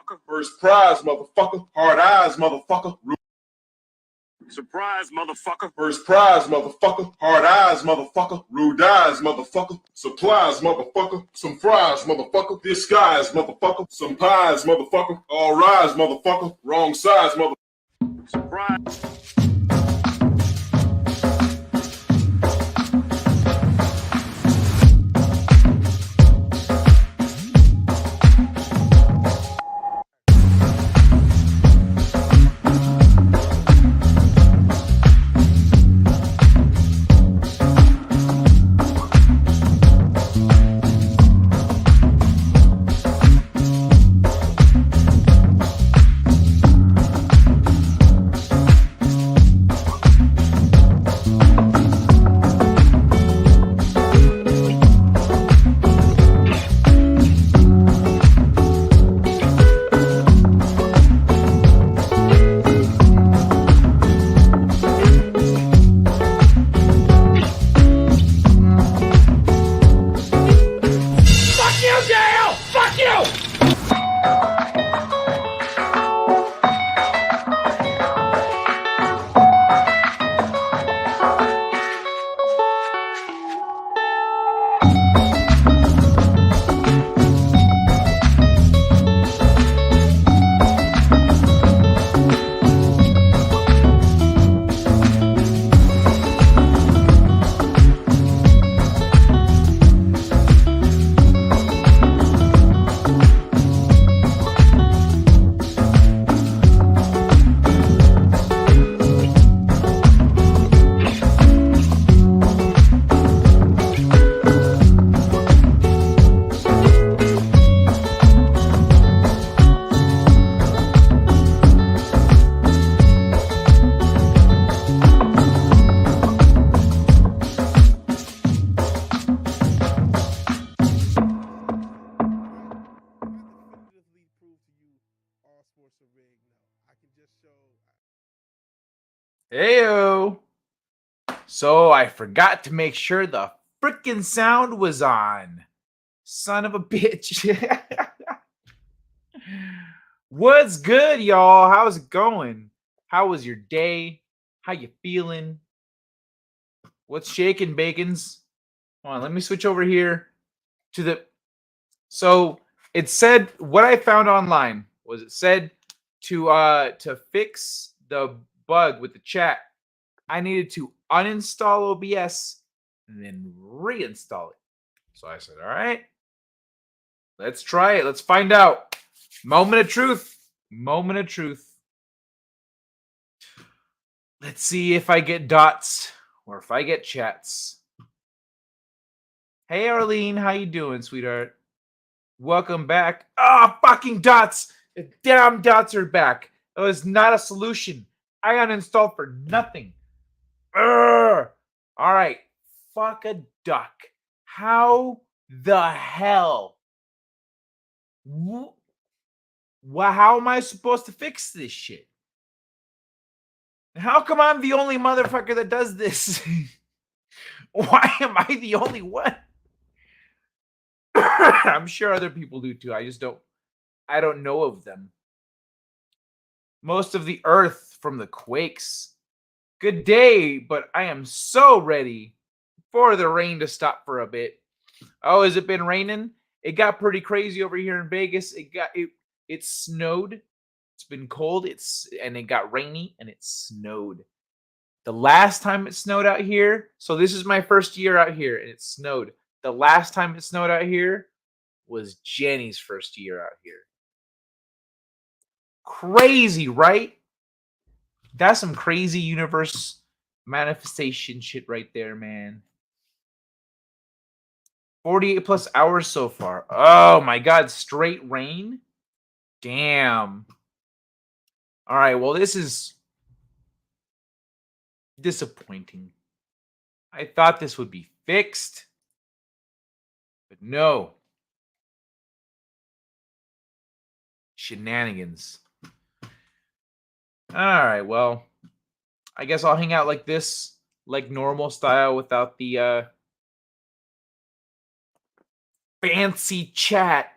motherfucker. First prize, motherfucker. Hard eyes, motherfucker. Surprise, motherfucker. First prize, motherfucker. Hard eyes, motherfucker. Rude eyes, motherfucker. Supplies, motherfucker. Some fries, motherfucker. Disguise, motherfucker. Some pies, motherfucker. All rise, motherfucker. Wrong size, motherfucker. Surprise. Heyo. So I forgot to make sure the freaking sound was on. Son of a bitch. What's good, y'all? How's it going? How was your day? How you feeling? What's shaking, bacons? Hold on, let me switch over here to the... So it said, what I found online was it said to fix the bug with the chat, I needed to uninstall OBS and then reinstall it. So I said, all right, let's try it. Let's find out. Moment of truth. Moment of truth. Let's see if I get dots or if I get chats. Hey, Arlene, how you doing, sweetheart? Welcome back. Ah, oh, fucking dots. The damn dots are back. That was not a solution. I uninstalled for nothing. Urgh. All right. Fuck a duck. How the hell? How am I supposed to fix this shit? How come I'm the only motherfucker that does this? Why am I the only one? I'm sure other people do too. I don't know of them. Most of the earth from the quakes. Good day, but I am so ready for the rain to stop for a bit. Oh, has it been raining? It got pretty crazy over here in Vegas. It snowed. It's been cold. And it got rainy and it snowed. The last time it snowed out here, so this is my first year out here and it snowed. The last time it snowed out here was Jenny's first year out here. Crazy, right? That's some crazy universe manifestation shit right there, man. 48 plus hours so far. Oh my God, straight rain? Damn. All right, well, this is disappointing. I thought this would be fixed, but no. Shenanigans. All right, well, I guess I'll hang out like this, like normal style without the fancy chat.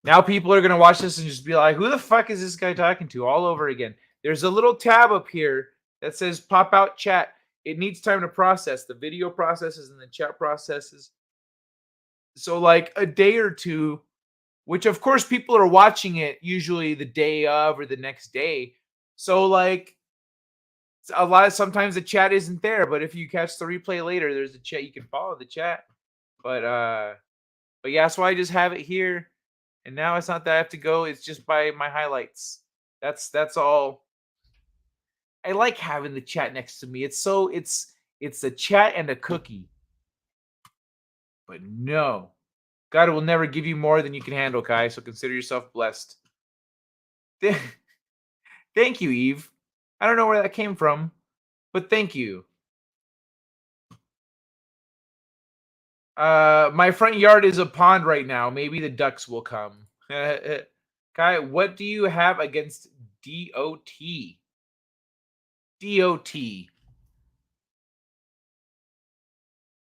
Now people are going to watch this and just be like, who the fuck is this guy talking to, all over again. There's a little tab up here that says pop out chat. It needs time to process. The video processes and the chat processes. So like a day or two, which of course people are watching it usually the day of or the next day. So like sometimes the chat isn't there, but if you catch the replay later, there's a chat. You can follow the chat. But yeah, so I just have it here. And now it's not that I have to go, it's just by my highlights. That's all. I like having the chat next to me. It's a chat and a cookie. But no. God will never give you more than you can handle, Kai, so consider yourself blessed. Thank you, Eve. I don't know where that came from, but thank you. My front yard is a pond right now. Maybe the ducks will come. Kai, what do you have against DOT? DOT.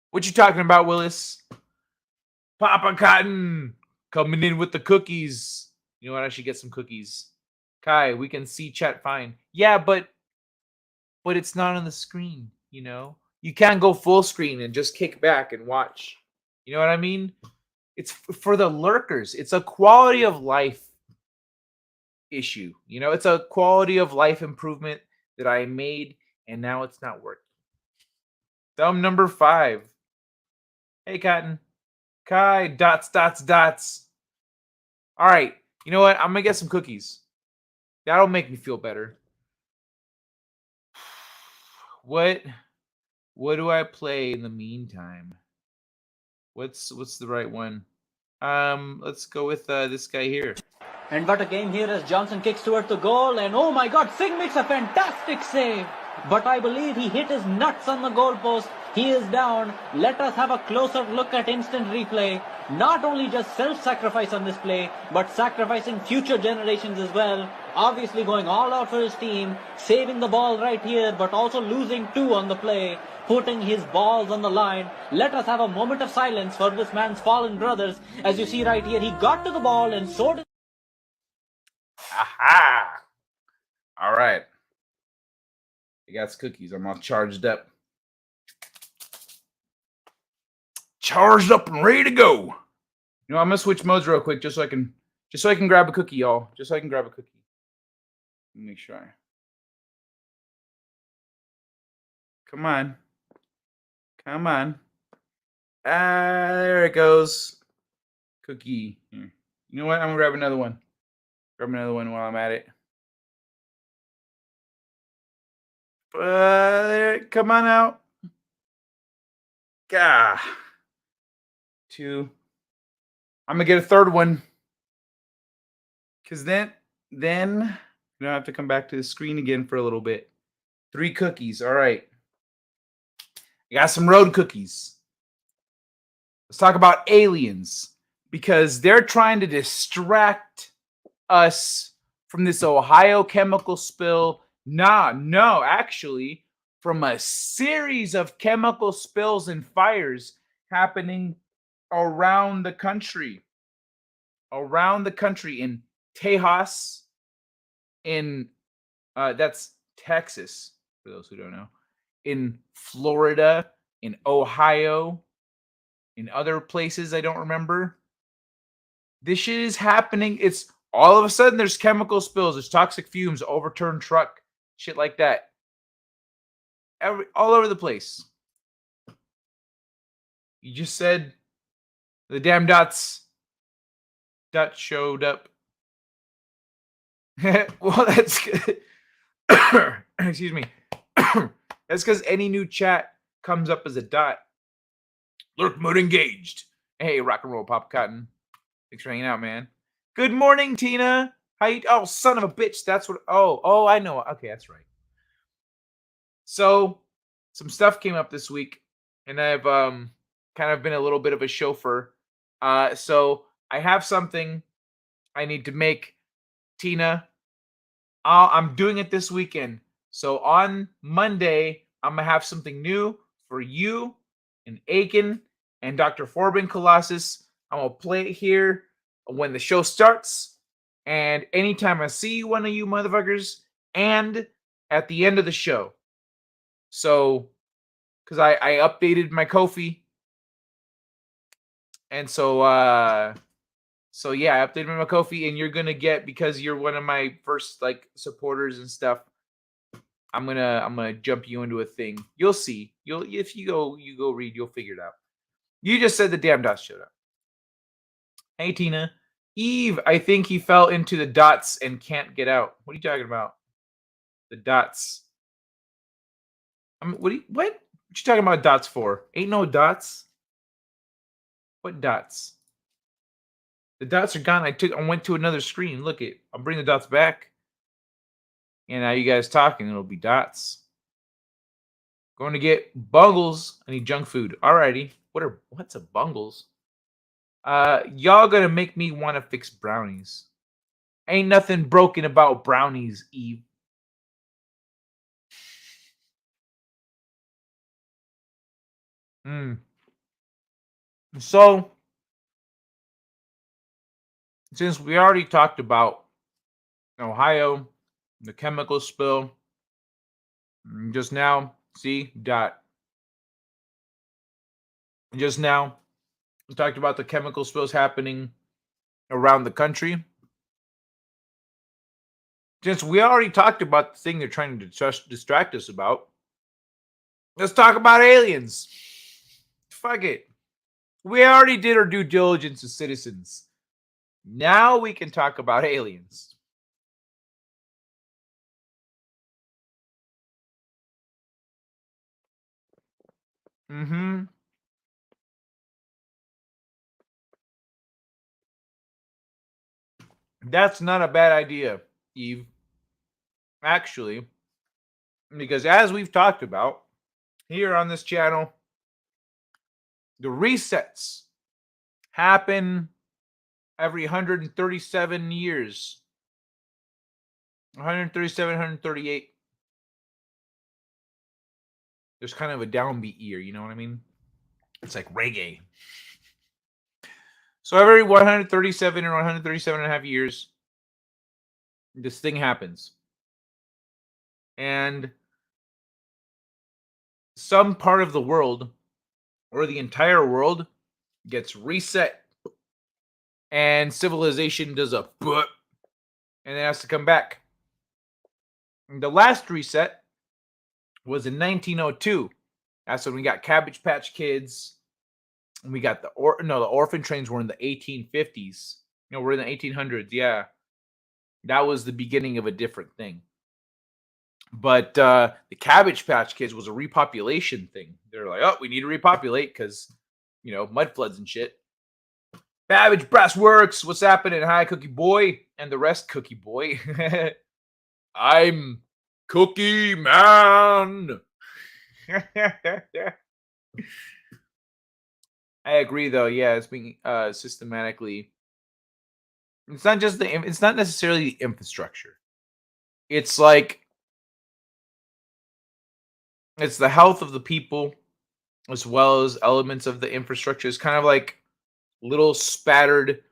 What you talking about, Willis? Papa Cotton coming in with the cookies. You know what? I should get some cookies. Kai, we can see chat fine. Yeah, but it's not on the screen, you know? You can't go full screen and just kick back and watch. You know what I mean? It's for the lurkers. It's a quality of life issue. You know, it's a quality of life improvement that I made, and now it's not working. Thumb number 5. Hey, Cotton. Kai, dots. All right. You know what? I'm going to get some cookies. That'll make me feel better. What do I play in the meantime? What's the right one? Let's go with this guy here. And what a game here as Johnson kicks towards the goal, and oh my God, Singh makes a fantastic save. But I believe he hit his nuts on the goalpost. He is down. Let us have a closer look at instant replay. Not only just self-sacrifice on this play, but sacrificing future generations as well. Obviously going all out for his team, saving the ball right here, but also losing 2 on the play, putting his balls on the line. Let us have a moment of silence for this man's fallen brothers. As you see right here, he got to the ball and so did... Aha! All right. I got cookies. I'm all charged up. Charged up and ready to go. You know, I'm gonna switch modes real quick just so I can grab a cookie, y'all. Just so I can grab a cookie. Let me make sure. Come on. There it goes. Cookie. Here. You know what? I'm gonna grab another one. Grab another one while I'm at it. Come on out. Gah. 2. I'm gonna get a third one. Cause then you don't have to come back to the screen again for a little bit. 3 cookies. All right. I got some road cookies. Let's talk about aliens. Because they're trying to distract us from this Ohio chemical spill. No, actually, from a series of chemical spills and fires happening around the country. In Tejas, in that's Texas, for those who don't know, in Florida, in Ohio, in other places I don't remember. This shit is happening. It's all of a sudden there's chemical spills, there's toxic fumes, overturned truck, shit like that. All over the place. You just said the damn dots showed up. Well, that's good. Excuse me. That's because any new chat comes up as a dot. Lurk mode engaged. Hey, rock and roll, Papa Cotton. Thanks for hanging out, man. Good morning, Tina. How you? Oh, son of a bitch. That's what. Oh, I know. Okay, that's right. So, some stuff came up this week, and I've kind of been a little bit of a chauffeur. So I have something I need to make, Tina. I'm doing it this weekend. So on Monday, I'm gonna have something new for you and Aiken and Dr. Forbin Colossus. I'm gonna play it here when the show starts, and anytime I see one of you motherfuckers, and at the end of the show. So, because I updated my Ko-fi, and so yeah, I updated my Ko-fi, and you're gonna get, because you're one of my first like supporters and stuff. I'm gonna jump you into a thing. You'll see. If you go read, you'll figure it out. You just said the damn dots showed up. Hey Tina. Eve, I think he fell into the dots and can't get out. What are you talking about? The dots. What you talking about dots for? Ain't no dots. What dots? The dots are gone. I went to another screen. Look it. I'll bring the dots back. And now you guys talking, it'll be dots. Going to get bungles. I need junk food. Alrighty. What's a bungles? Y'all gonna make me want to fix brownies. Ain't nothing broken about brownies, Eve. So, since we already talked about Ohio, the chemical spill, just now, see, dot. Just now, we talked about the chemical spills happening around the country. Since we already talked about the thing they're trying to distract us about, let's talk about aliens. Fuck it. We already did our due diligence as citizens. Now we can talk about aliens. That's not a bad idea, Eve. Actually, because as we've talked about here on this channel, the resets happen every 137 years. 137, 138. There's kind of a downbeat year, you know what I mean? It's like reggae. So every 137 or 137 and a half years, this thing happens. And some part of the world, or the entire world, gets reset. And civilization does a but, and it has to come back. And the last reset was in 1902. That's when we got Cabbage Patch Kids. And we got the orphan trains were in the 1850s. We're in the 1800s. Yeah. That was the beginning of a different thing. But the Cabbage Patch Kids was a repopulation thing. They're like, oh, we need to repopulate because, mud floods and shit. Babbage Brass Works, what's happening? Hi, Cookie Boy, and the rest, Cookie Boy. I'm Cookie Man. I agree, though. Yeah, it's being systematically. It's not necessarily the infrastructure. It's like it's the health of the people, as well as elements of the infrastructure. It's kind of like little spattered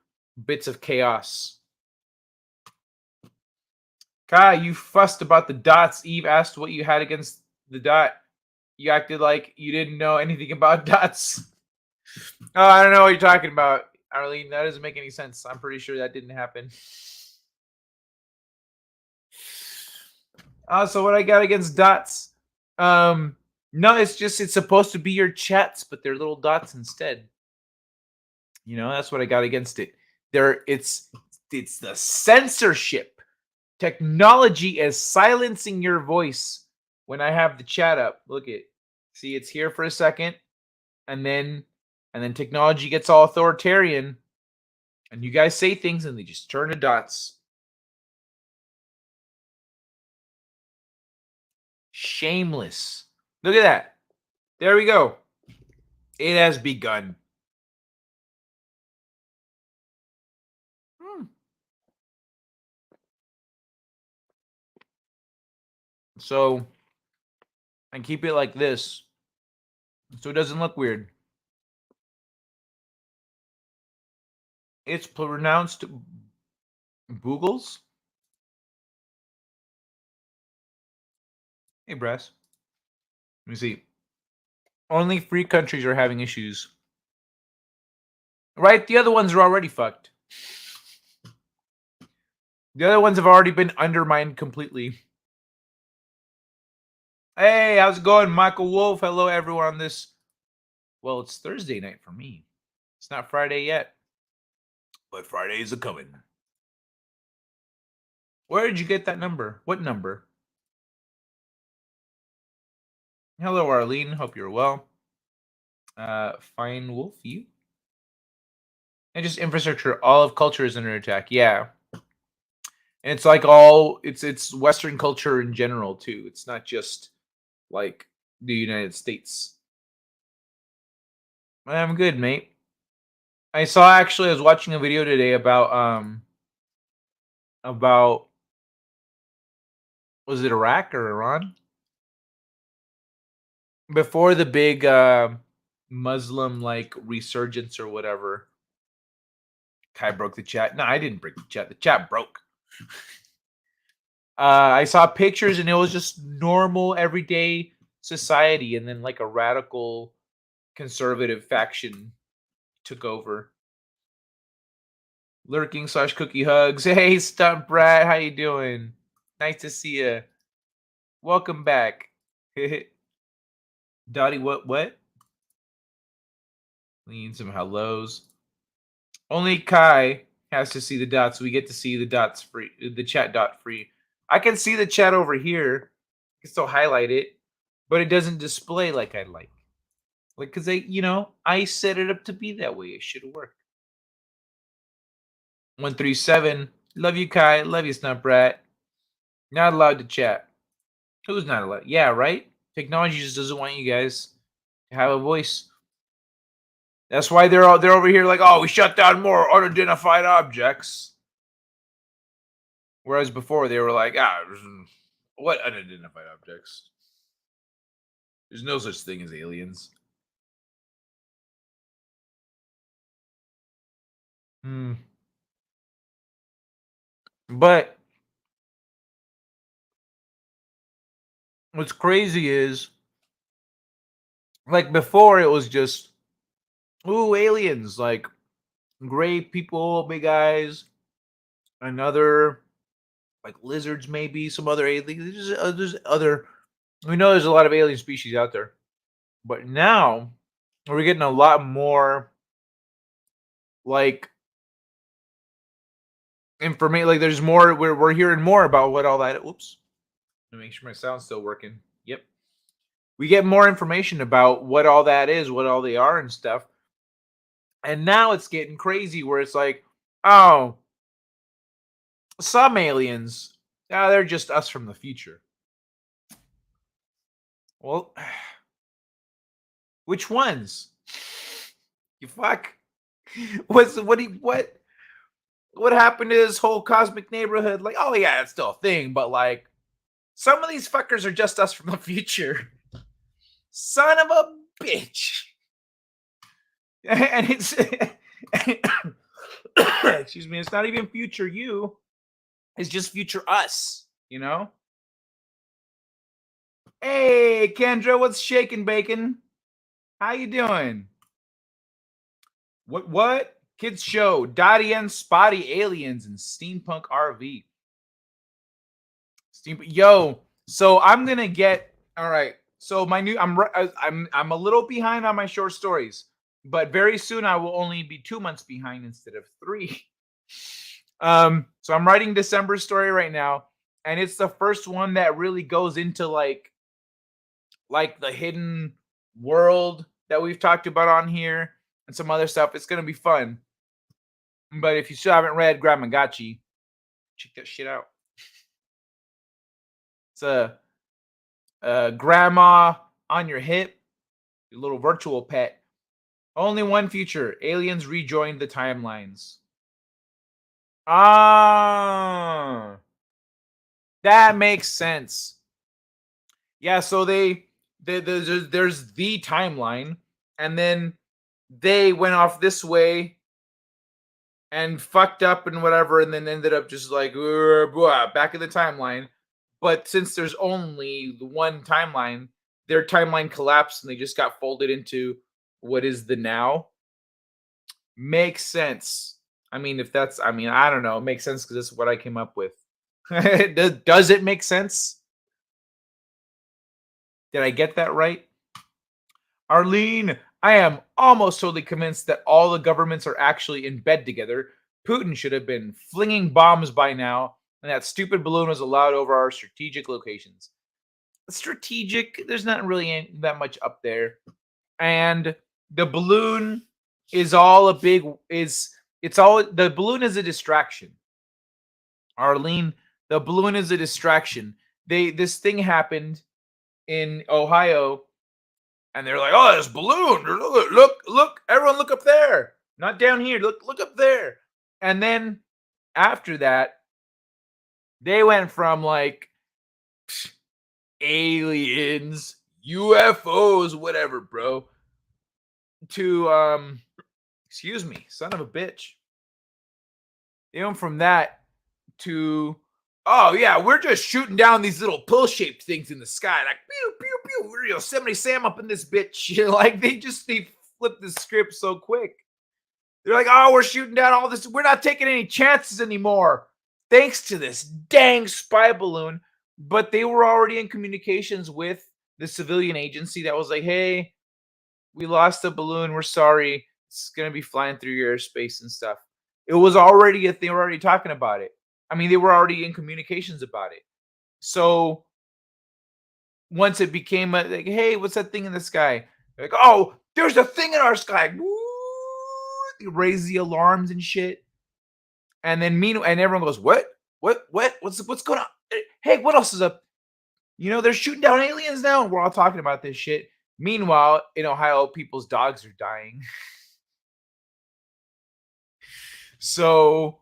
bits of chaos. Kai, you fussed about the dots. Eve asked what you had against the dot. You acted like you didn't know anything about dots. Oh, I don't know what you're talking about, Arlene. That doesn't make any sense. I'm pretty sure that didn't happen. So what I got against dots? No, it's supposed to be your chats, but they're little dots instead. That's what I got against it. It's the censorship. Technology is silencing your voice when I have the chat up. Look it. See, it's here for a second, and then technology gets all authoritarian, and you guys say things and they just turn to dots. Shameless. Look at that. There we go. It has begun. So, and keep it like this so it doesn't look weird. It's pronounced Boogles. Hey, Brass. Let me see. Only 3 countries are having issues. Right? The other ones are already fucked. The other ones have already been undermined completely. Hey, how's it going, Michael Wolf? Hello, everyone on this. Well, it's Thursday night for me. It's not Friday yet. But Fridays are coming. Where did you get that number? What number? Hello, Arlene. Hope you're well. Fine Wolf, you? And just infrastructure. All of culture is under attack. Yeah. And it's like it's Western culture in general too. It's not just like the United States. I'm good, mate. I was watching a video today about was it Iraq or Iran? Before the big Muslim like resurgence or whatever. Kai broke the chat. No, I didn't break the chat. The chat broke. I saw pictures and it was just normal everyday society, and then like a radical conservative faction took over. Lurking / cookie hugs. Hey, Stunt Brat, how you doing? Nice to see you. Welcome back. Dottie, what? Need some hellos. Only Kai has to see the dots. We get to see the dots free, the chat dot free. I can see the chat over here. I can still highlight it, but it doesn't display like I'd like. Like, because I set it up to be that way. It should work. 137. Love you, Kai. Love you, Snap Brat. Not allowed to chat. Who's not allowed? Yeah, right? Technology just doesn't want you guys to have a voice. That's why they're over here like, oh, we shut down more unidentified objects. Whereas before they were like, what unidentified objects? There's no such thing as aliens. But what's crazy is, like before, it was just, ooh, aliens, like gray people, big eyes, another like lizards, maybe some other aliens. There's other. We know there's a lot of alien species out there, but now we're getting a lot more like information. Like there's more. We're hearing more about what all that. Oops. Let me make sure my sound's still working. Yep. We get more information about what all that is, what all they are, and stuff. And now it's getting crazy where it's like, oh, some aliens, they're just us from the future. Well, which ones? You fuck. What happened to this whole cosmic neighborhood? Like, oh yeah, it's still a thing, but like some of these fuckers are just us from the future. Son of a bitch. And it's excuse me, it's not even future you. It's just future us, Hey, Kendra, what's shaking, bacon? How you doing? What? Kids show Dottie and Spotty aliens and steampunk RV. Yo, so I'm gonna get all right. So I'm a little behind on my short stories, but very soon I will only be 2 months behind instead of 3. So I'm writing December's story right now, and it's the first one that really goes into like the hidden world that we've talked about on here and some other stuff. It's gonna be fun. But if you still haven't read Gramagachi, check that shit out. It's a grandma on your hip, your little virtual pet. Only one future. Aliens rejoined the timelines. Ah, that makes sense. Yeah, so there's the timeline, and then they went off this way, and fucked up and whatever, and then ended up just like back in the timeline. But since there's only the one timeline, their timeline collapsed and they just got folded into what is the now. Makes sense. I mean, I don't know. It makes sense because this is what I came up with. Does it make sense? Did I get that right? Arlene, I am almost totally convinced that all the governments are actually in bed together. Putin should have been flinging bombs by now, and that stupid balloon was allowed over our strategic locations. Strategic, there's not really that much up there. And the balloon is all a big the balloon is a distraction. Arlene, the balloon is a distraction. This thing happened in Ohio, and they're like, "Oh, this balloon! Look! Everyone, look up there! Not down here. Look up there!" And then after that, they went from like aliens, UFOs, whatever, bro, to excuse me, son of a bitch. They went from that to, oh yeah, we're just shooting down these little pill-shaped things in the sky, like pew pew pew. We're Yosemite Sam up in this bitch. Like they flipped the script so quick. They're like, oh, we're shooting down all this. We're not taking any chances anymore, thanks to this dang spy balloon. But they were already in communications with the civilian agency that was like, hey, we lost the balloon. We're sorry. It's gonna be flying through your airspace and stuff. It was already they were already talking about it. I mean, they were already in communications about it. So once it became like, hey, what's that thing in the sky? They're like, oh, there's a thing in our sky. Woo! They raise the alarms and shit. And then and everyone goes, what? What's going on? Hey, what else is up? They're shooting down aliens now. And we're all talking about this shit. Meanwhile, in Ohio, people's dogs are dying. So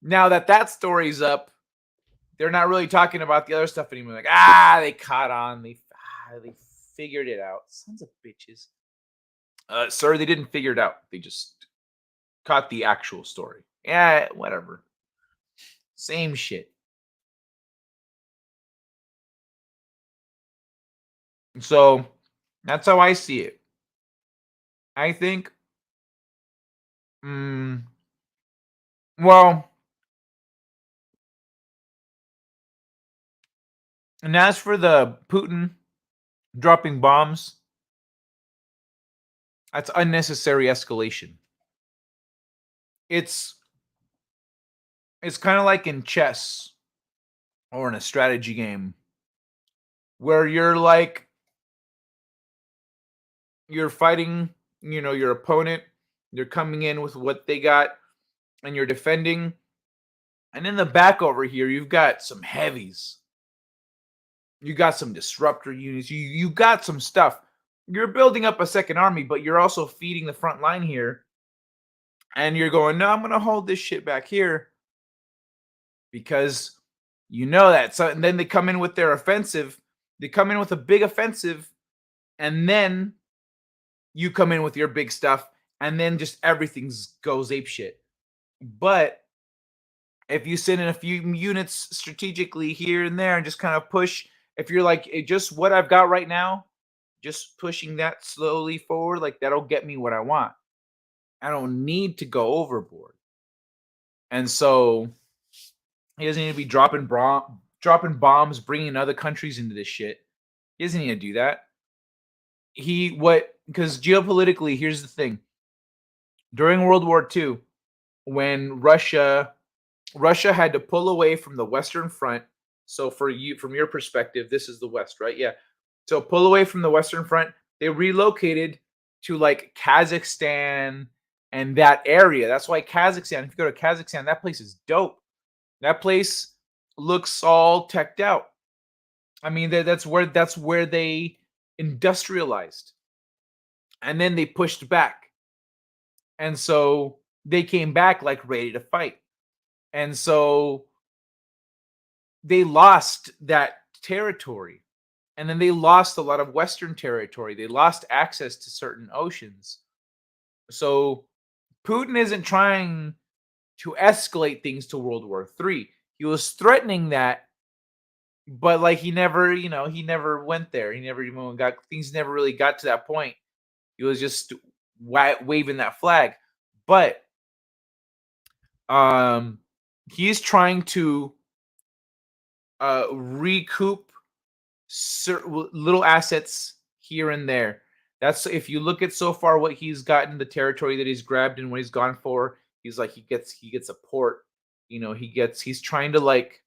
now that story's up, they're not really talking about the other stuff anymore. Like, they caught on. They figured it out. Sons of bitches. Sir, they didn't figure it out. They just caught the actual story. Yeah, whatever. Same shit. So that's how I see it. I think, well, and as for the Putin dropping bombs, that's unnecessary escalation. It's kind of like in chess or in a strategy game where you're fighting, your opponent, you're coming in with what they got and you're defending. And in the back over here, you've got some heavies. You got some disruptor units. You got some stuff. You're building up a second army, but you're also feeding the front line here. And you're going, no, I'm going to hold this shit back here because you know that. So, and then they come in with their offensive. They come in with a big offensive, and then you come in with your big stuff, and then just everything goes apeshit. But if you send in a few units strategically here and there and just kind of push, if you're like, just what I've got right now, just pushing that slowly forward, like that'll get me what I want. I don't need to go overboard. And so he doesn't need to be dropping bombs, bringing other countries into this shit. He doesn't need to do that. Because geopolitically, here's the thing. During World War II, when Russia had to pull away from the Western Front. So from your perspective, this is the West, right? Yeah. So pull away from the Western Front. They relocated to like Kazakhstan and that area. That's why Kazakhstan, if you go to Kazakhstan, that place is dope. That place looks all teched out. I mean, that's where they industrialized. And then they pushed back. And so they came back like ready to fight. And so they lost that territory. And then they lost a lot of Western territory. They lost access to certain oceans. So Putin isn't trying to escalate things to World War III. He was threatening that, but like he never, he never went there. He never even things never really got to that point. He was just waving that flag. But he's trying to recoup little assets here and there. That's if you look at so far what he's gotten, the territory that he's grabbed and what he's gone for. He's like he gets a port. He's trying to like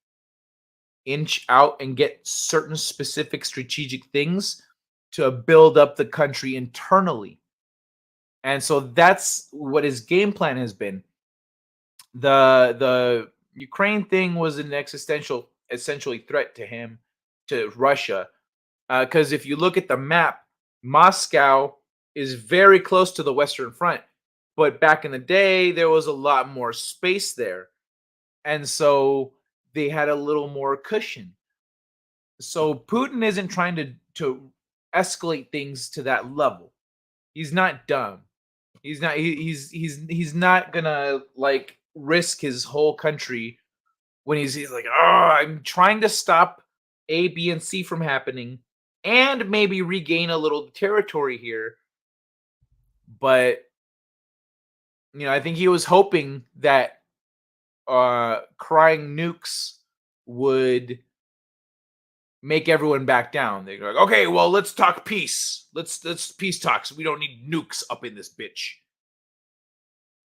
inch out and get certain specific strategic things to build up the country internally. And so that's what his game plan has been. The Ukraine thing was an essentially threat to him, to Russia, because if you look at the map, Moscow is very close to the Western Front, but back in the day there was a lot more space there, and so they had a little more cushion. So Putin isn't trying to escalate things to that level. He's not dumb. He's not gonna like risk his whole country when he's like, oh, I'm trying to stop A, B, and C from happening, and maybe regain a little territory here. But I think he was hoping that crying nukes would make everyone back down. They're like, okay, well, let's talk peace. Let's peace talks. We don't need nukes up in this bitch.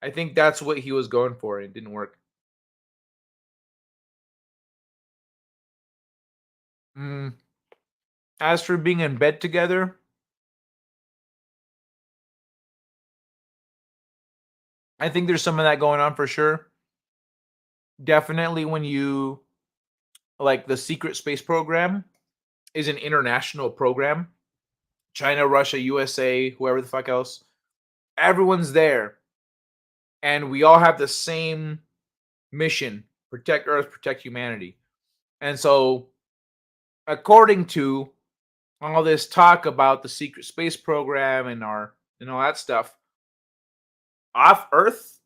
I think that's what he was going for. It didn't work. As for being in bed together, I think there's some of that going on for sure. Definitely when you like the secret space program is an international program. China, Russia, USA, whoever the fuck else. Everyone's there. And we all have the same mission: protect Earth, protect humanity. And so, according to all this talk about the secret space program and all that stuff, off Earth,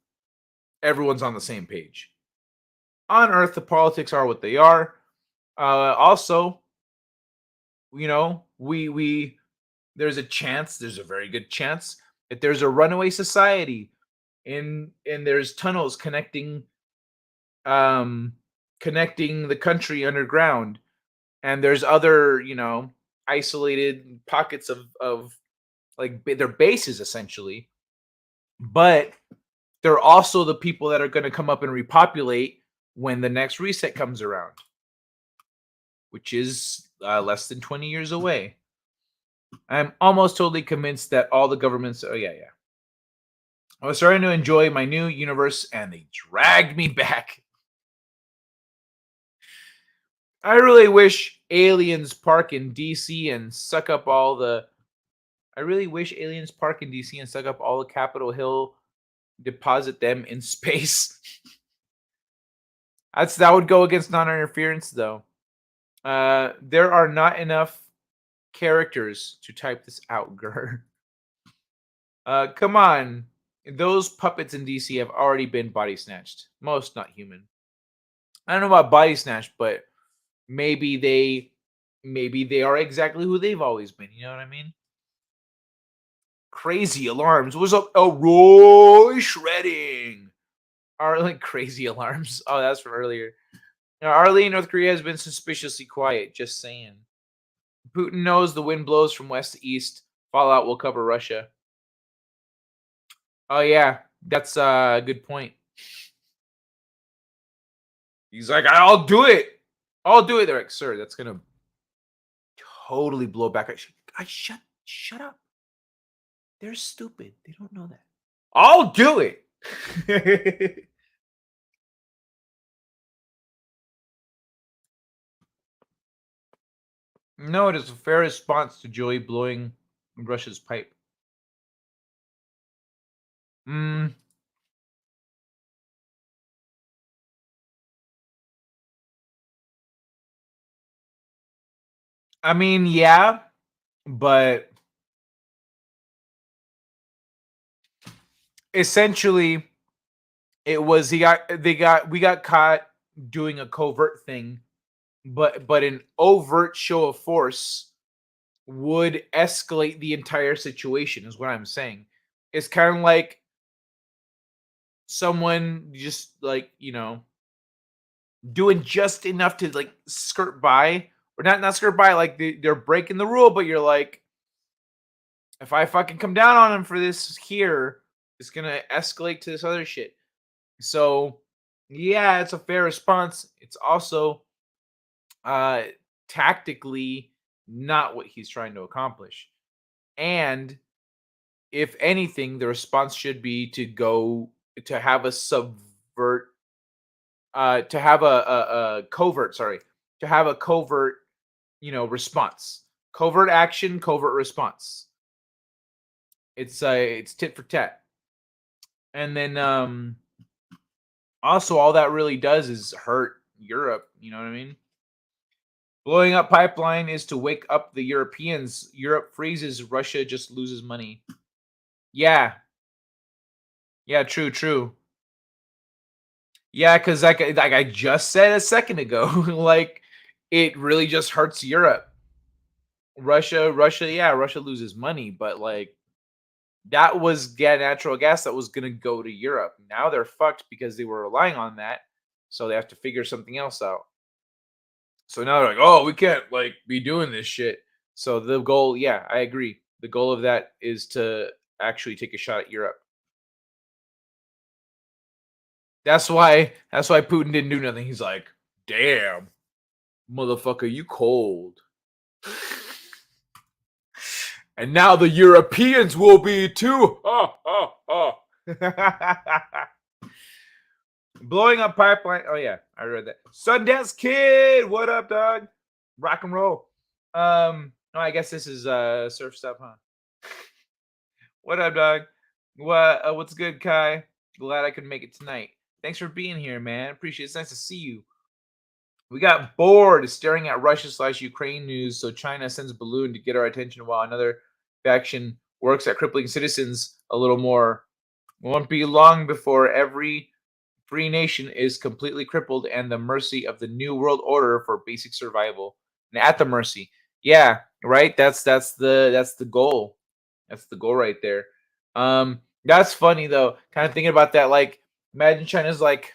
everyone's on the same page. On Earth, the politics are what they are. Also, we there's a very good chance that there's a runaway society, and there's tunnels connecting the country underground, and there's other isolated pockets of like their bases essentially, but they're also the people that are going to come up and repopulate when the next reset comes around, which is less than 20 years away. I'm almost totally convinced that all the governments. Oh yeah. I was starting to enjoy my new universe, and they dragged me back. I really wish aliens park in DC and suck up all the. I really wish aliens park in DC and suck up all the Capitol Hill, deposit them in space. That would go against non-interference, though. There are not enough characters to type this out, Gur. Come on. Those puppets in DC have already been body snatched. Most not human. I don't know about body snatched, but maybe they are exactly who they've always been. You know what I mean? Crazy alarms. What's up, Elroy shredding? Are like crazy alarms. Oh, that's from earlier. Now, Arlene, North Korea has been suspiciously quiet. Just saying. Putin knows the wind blows from west to east. Fallout will cover Russia. Oh yeah, that's a good point. He's like, I'll do it. I'll do it. They're like, sir, that's gonna totally blow back. I shut up. They're stupid. They don't know that. I'll do it. No, it is a fair response to Joey blowing Russia's pipe. I mean, yeah, but essentially, It was we got caught doing a covert thing, but an overt show of force would escalate the entire situation, is what I'm saying. It's kind of like someone just like, doing just enough to like skirt by, or not skirt by, like they're breaking the rule, but you're like, if I fucking come down on him for this here, it's gonna escalate to this other shit. So yeah, it's a fair response. It's also uh tactically not what he's trying to accomplish. And if anything, the response should be to have a subvert, to have a covert, sorry, to have a covert, response, covert action, covert response. It's tit for tat. And then also all that really does is hurt Europe. You know what I mean? Blowing up pipeline is to wake up the Europeans. Europe freezes, Russia just loses money. Yeah. Yeah, true. Yeah, because like I just said a second ago, like it really just hurts Europe. Russia, yeah, Russia loses money, but like that was natural gas that was gonna go to Europe. Now they're fucked because they were relying on that, so they have to figure something else out. So now they're like, oh, we can't like be doing this shit. So the goal, yeah, I agree. The goal of that is to actually take a shot at Europe. That's why Putin didn't do nothing. He's like, damn, motherfucker, you cold. And now the Europeans will be too. Blowing up pipeline. Oh yeah, I read that. Sundance Kid, what up, dog? Rock and roll. No, I guess this is surf stuff, huh? What up, dog? What's good, Kai? Glad I could make it tonight. Thanks for being here, man. Appreciate it. It's nice to see you. We got bored staring at Russia/Ukraine news, so China sends a balloon to get our attention while another faction works at crippling citizens a little more. It won't be long before every free nation is completely crippled and the mercy of the new world order for basic survival. And at the mercy. Yeah, right? That's the goal. That's the goal right there. That's funny though. Kind of thinking about that, like, imagine China's like,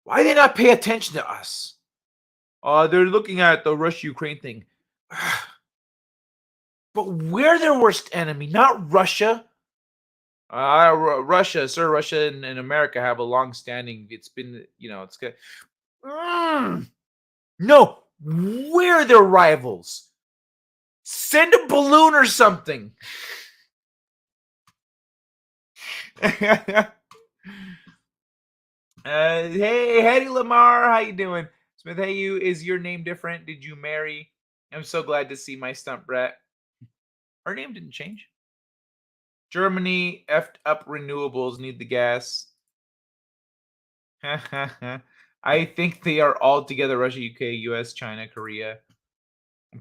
why do they not pay attention to us? They're looking at the Russia-Ukraine thing. But we're their worst enemy, not Russia. Russia and America have a long-standing. It's been, it's good. No, we're their rivals. Send a balloon or something. Hey, Hetty Lamar, how you doing? Smith, hey, is your name different? Did you marry? I'm so glad to see my stump brat. Her name didn't change. Germany effed up renewables, need the gas. I think they are all together: Russia, UK, US, China, Korea.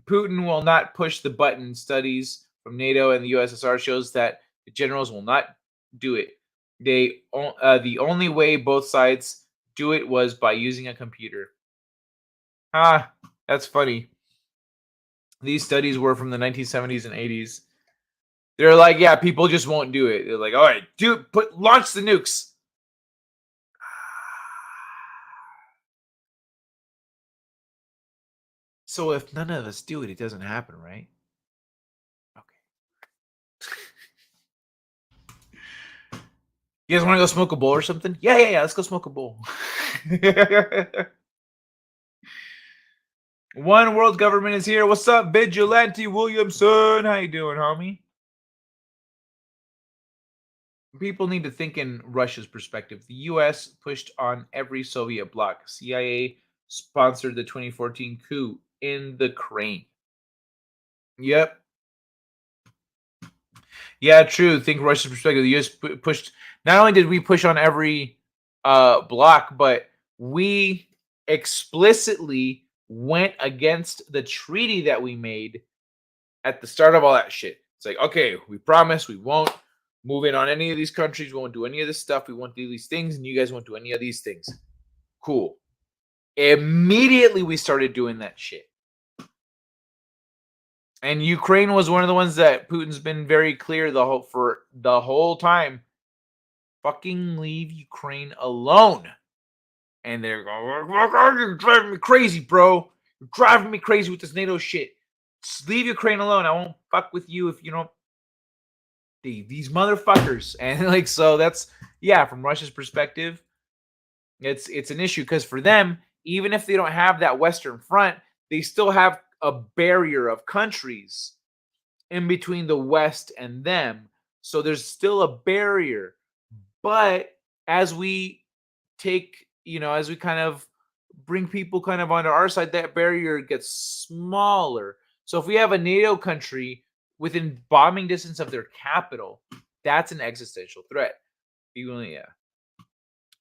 Putin will not push the button. Studies from NATO and the USSR shows that the generals will not do it. The only way both sides do it was by using a computer. That's funny. These studies were from the 1970s and 80s. They're like, yeah, people just won't do it. They're like, all right, launch the nukes. So if none of us do it, it doesn't happen, right? Okay. You guys want to go smoke a bowl or something? Yeah. Let's go smoke a bowl. One world government is here. What's up, Vigilante Williamson? How you doing, homie? People need to think in Russia's perspective. The U.S. pushed on every Soviet bloc. CIA sponsored the 2014 coup in the Ukraine. Yep. Yeah, true. Think Russia's perspective. The U.S. pushed. Not only did we push on every bloc, but we explicitly went against the treaty that we made at the start of all that shit. It's like, okay, we promise we won't move in on any of these countries. We won't do any of this stuff. We won't do these things, and you guys won't do any of these things. Cool. Immediately, we started doing that shit. And Ukraine was one of the ones that Putin's been very clear for the whole time. Fucking leave Ukraine alone. And they're going, you're driving me crazy, bro. You're driving me crazy with this NATO shit. Just leave Ukraine alone. I won't fuck with you if you don't. These motherfuckers. And like, so that's, yeah, from Russia's perspective, it's an issue because for them, even if they don't have that Western front, they still have a barrier of countries in between the West and them. So there's still a barrier. But as we take, as we kind of bring people kind of onto our side, that barrier gets smaller. So if we have a NATO country within bombing distance of their capital, that's an existential threat. Yeah.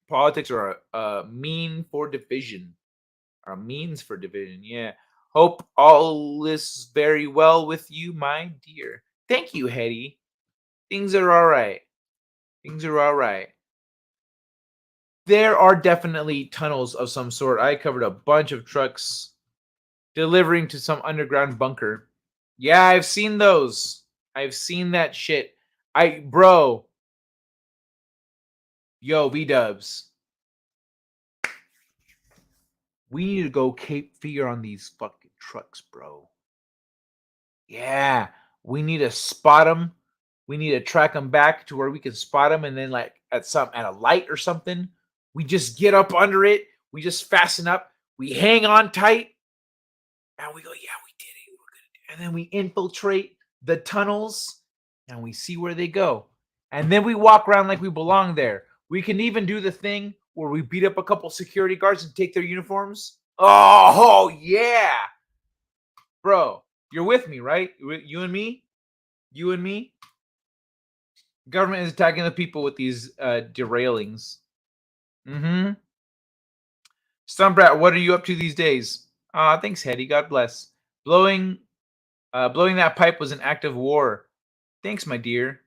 Politics are a means for division. Yeah. Hope all is very well with you, my dear. Thank you, Hetty. Things are all right. There are definitely tunnels of some sort. I covered a bunch of trucks delivering to some underground bunker. Yeah, I've seen those. I've seen that shit. Bro. Yo, V-dubs. We need to go Cape Fear on these fucking trucks, bro. Yeah. We need to spot them. We need to track them back to where we can spot them, and then like at a light or something, we just get up under it. We just fasten up. We hang on tight, and we go, yeah, we did it. We're gonna do it. And then we infiltrate the tunnels, and we see where they go. And then we walk around like we belong there. We can even do the thing where we beat up a couple security guards and take their uniforms. Oh yeah, bro, you're with me, right? You and me. Government is attacking the people with these derailings. Mm-hmm. Stumbrat, what are you up to these days? Thanks, Hetty. God bless. Blowing that pipe was an act of war. Thanks, my dear.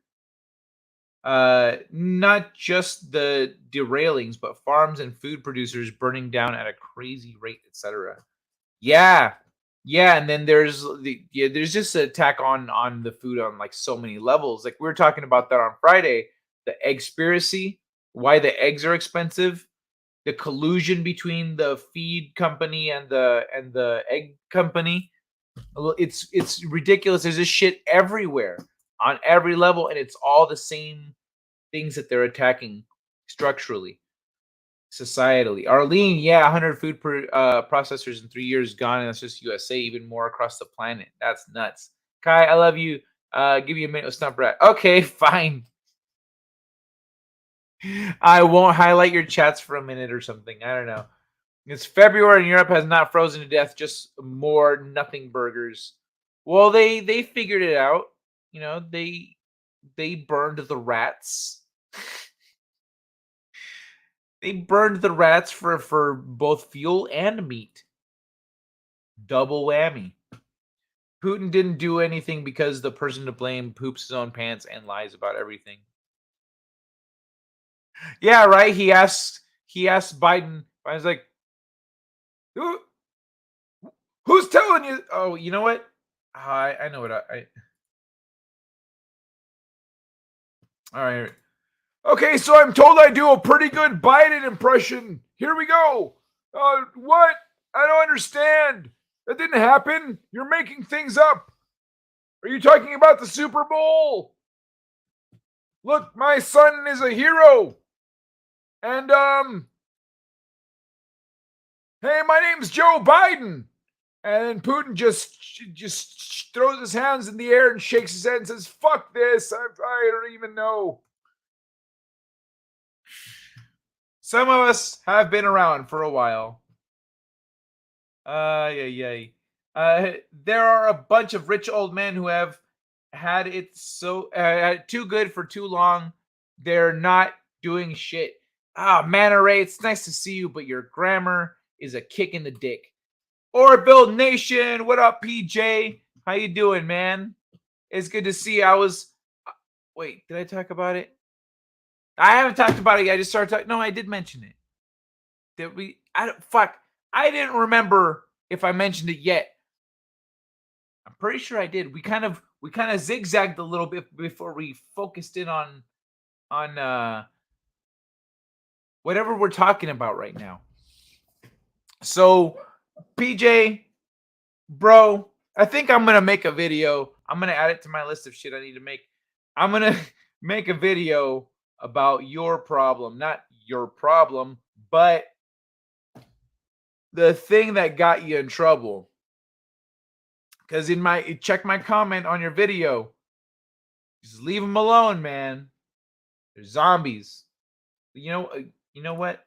Not just the derailings, but farms and food producers burning down at a crazy rate, etc. Yeah, and then there's just an attack on the food on like so many levels. Like we were talking about that on Friday, the eggspiracy, why the eggs are expensive, the collusion between the feed company and the egg company. It's ridiculous. There's this shit everywhere on every level, and it's all the same things that they're attacking structurally. Societally. Arlene, yeah, 100 food processors in 3 years gone, and that's just USA, even more across the planet. That's nuts. Kai, I love you. Give you a minute with Stump Rat. Okay, fine. I won't highlight your chats for a minute or something. I don't know. It's February and Europe has not frozen to death, just more nothing burgers. Well, they figured it out. They burned the rats. They burned the rats for both fuel and meat. Double whammy. Putin didn't do anything because the person to blame poops his own pants and lies about everything. Yeah, right. He asked Biden. Biden's like, who's telling you? Oh, you know what? I know what I. All right. Okay, so I'm told I do a pretty good Biden impression. Here we go. What? I don't understand. That didn't happen. You're making things up. Are you talking about the Super Bowl? Look, my son is a hero. And, hey, my name's Joe Biden. And then Putin just throws his hands in the air and shakes his head and says, fuck this. I don't even know. Some of us have been around for a while. There are a bunch of rich old men who have had it so too good for too long. They're not doing shit. Manta Ray, it's nice to see you, but your grammar is a kick in the dick. Or Build Nation, what up, PJ? How you doing, man? It's good to see you. Wait, did I talk about it? I haven't talked about it yet. I just started talking. No, I did mention it. Did we? I don't. Fuck. I didn't remember if I mentioned it yet. I'm pretty sure I did. We kind of zigzagged a little bit before we focused in on whatever we're talking about right now. So, PJ, bro, I think I'm gonna make a video. I'm gonna add it to my list of shit I need to make. I'm gonna make a video about your problem, not your problem, but the thing that got you in trouble. Because check my comment on your video. Just leave them alone, man. They're zombies. You know what?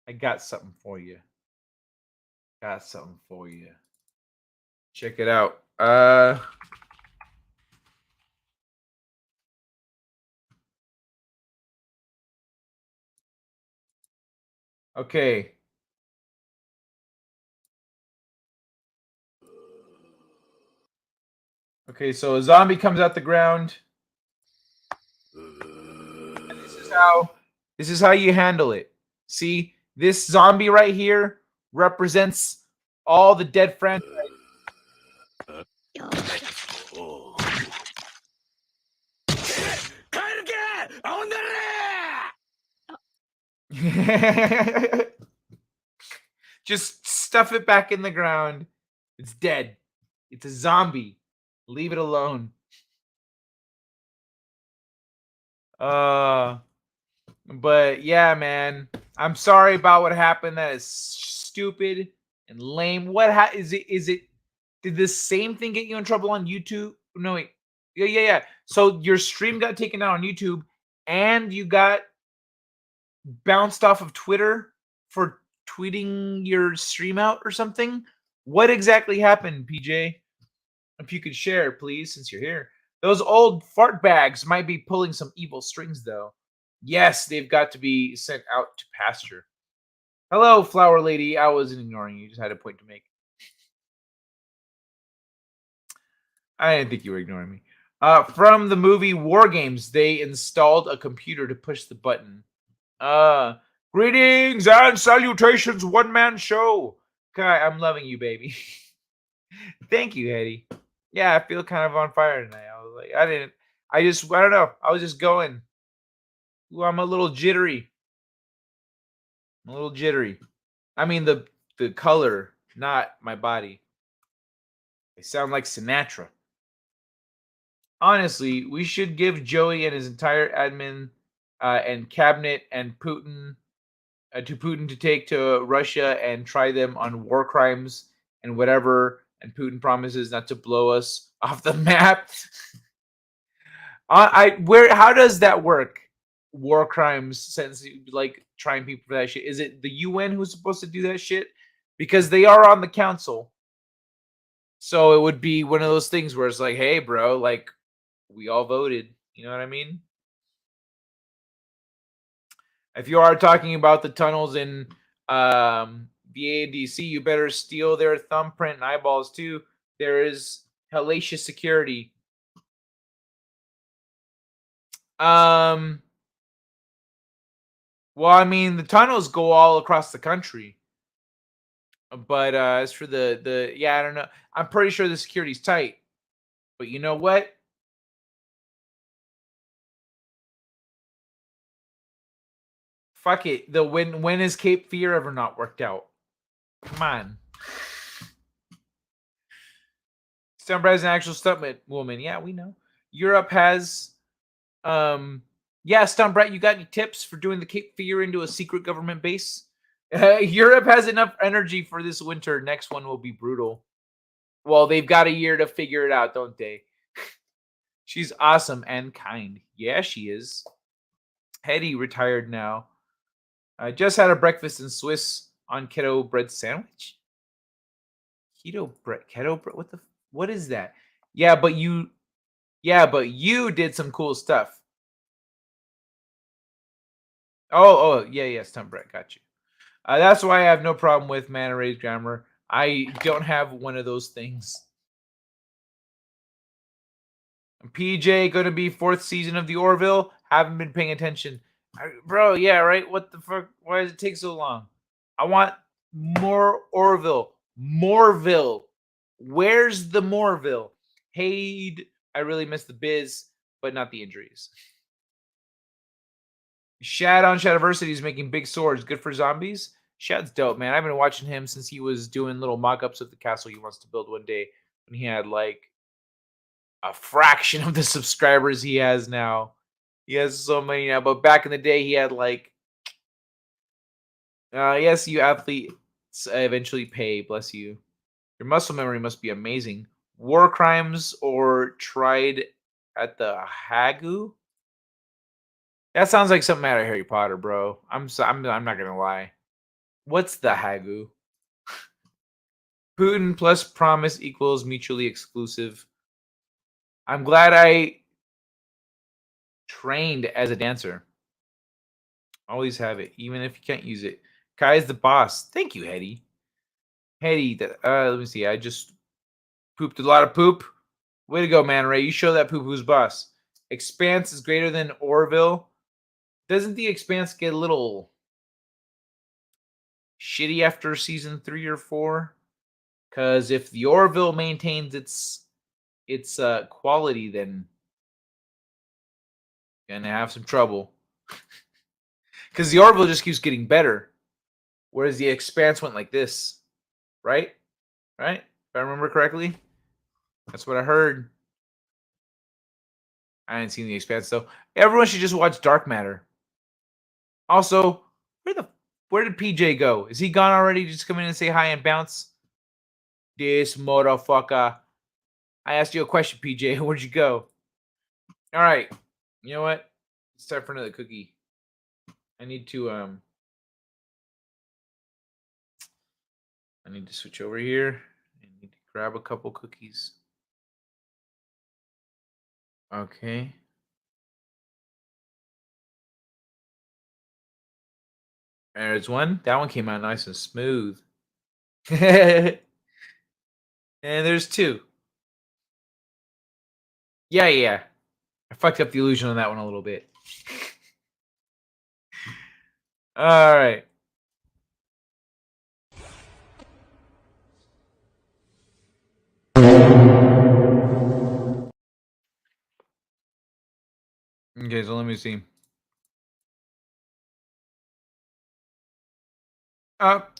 I got something for you. Check it out. Okay. Okay, so a zombie comes out the ground. And this is how you handle it. See, this zombie right here represents all the dead franchises. Just stuff it back in the ground. It's dead. It's a zombie. Leave it alone. But yeah, man. I'm sorry about what happened. That is stupid and lame. What is it? Did the same thing get you in trouble on YouTube? No, wait. Yeah. So your stream got taken down on YouTube, and you got bounced off of Twitter for tweeting your stream out or something? What exactly happened, PJ? If you could share, please, since you're here. Those old fart bags might be pulling some evil strings, though. Yes, they've got to be sent out to pasture. Hello, Flower Lady. I wasn't ignoring you. Just had a point to make. I didn't think you were ignoring me. From the movie War Games, they installed a computer to push the button. Greetings and salutations, one-man show. Kai, I'm loving you, baby. Thank you, Eddie. Yeah, I feel kind of on fire tonight. I was like, I don't know. I was just going. Ooh, I'm a little jittery. I mean, the color, not my body. I sound like Sinatra. Honestly, we should give Joey and his entire admin and cabinet and Putin to take to Russia and try them on war crimes and whatever. And Putin promises not to blow us off the map. How does that work? War crimes, since like trying people for that shit. Is it the UN who's supposed to do that shit? Because they are on the council. So it would be one of those things where it's like, hey, bro, like we all voted. You know what I mean? If you are talking about the tunnels in VADC, you better steal their thumbprint and eyeballs too. There is hellacious security. Well, I mean, the tunnels go all across the country. But as for the I don't know. I'm pretty sure the security's tight. But you know what? Fuck it. When has Cape Fear ever not worked out? Come on. Stuntbrett is an actual stuntman woman. Yeah, we know. Europe has Stuntbrett, you got any tips for doing the Cape Fear into a secret government base? Europe has enough energy for this winter. Next one will be brutal. Well, they've got a year to figure it out, don't they? She's awesome and kind. Yeah, she is. Hetty retired now. I just had a breakfast in Swiss on keto bread sandwich. Keto bread. What is that? Yeah, but you did some cool stuff. Oh, yeah, Stuntbrett, got you. That's why I have no problem with man erased grammar. I don't have one of those things. PJ going to be 4th season of the Orville? Haven't been paying attention. Bro, yeah, right? What the fuck? Why does it take so long? I want more Orville. Moreville. Where's the Moreville? Hayde, I really miss the biz, but not the injuries. Shad on Shadiversity is making big swords. Good for zombies. Shad's dope, man. I've been watching him since he was doing little mock-ups of the castle he wants to build one day when he had like a fraction of the subscribers he has now. He has so many now, but back in the day he had like yes, you athletes eventually pay, bless you. Your muscle memory must be amazing. War crimes or tried at the Hagu? That sounds like something out of Harry Potter, bro. I'm not gonna lie. What's the Hagu? Putin plus promise equals mutually exclusive. I'm glad I trained as a dancer. Always have it, even if you can't use it. Kai is the boss. Thank you, Hetty. Hetty, let me see. I just pooped a lot of poop. Way to go, man, Ray. You show that poop who's boss. Expanse is greater than Orville. Doesn't the Expanse get a little shitty after season 3 or 4? Because if the Orville maintains its quality, then you're gonna have some trouble. Because the Orville just keeps getting better, whereas the Expanse went like this, right? Right? If I remember correctly, that's what I heard. I haven't seen the Expanse though. Everyone should just watch Dark Matter. Also, where did PJ go? Is he gone already? Just come in and say hi and bounce. This motherfucker. I asked you a question, PJ. Where'd you go? All right. You know what? It's time for another cookie. I need to switch over here. I need to grab a couple cookies. Okay. There's one. That one came out nice and smooth. And there's 2. Yeah. I fucked up the illusion on that one a little bit. All right. Okay, so let me see.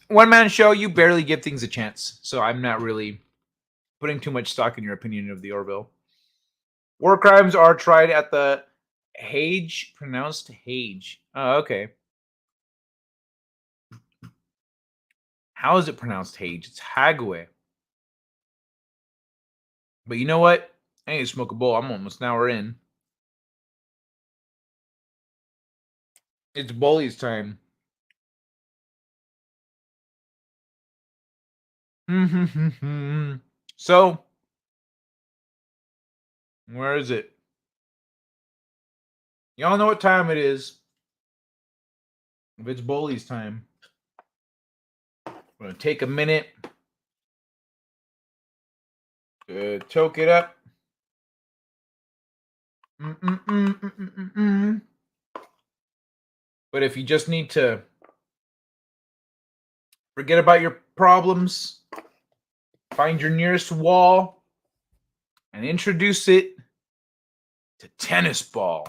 One-man show, you barely give things a chance. So I'm not really putting too much stock in your opinion of the Orville. War crimes are tried at the Hage, pronounced Hage. Oh, okay. How is it pronounced Hage? It's Hague. But you know what? I need to smoke a bowl. I'm almost an hour in. It's Bully's time. So, where is it? Y'all know what time it is. If it's Bully's time, I'm going to take a minute to choke it up. But if you just need to forget about your problems, find your nearest wall, and introduce it to tennis ball.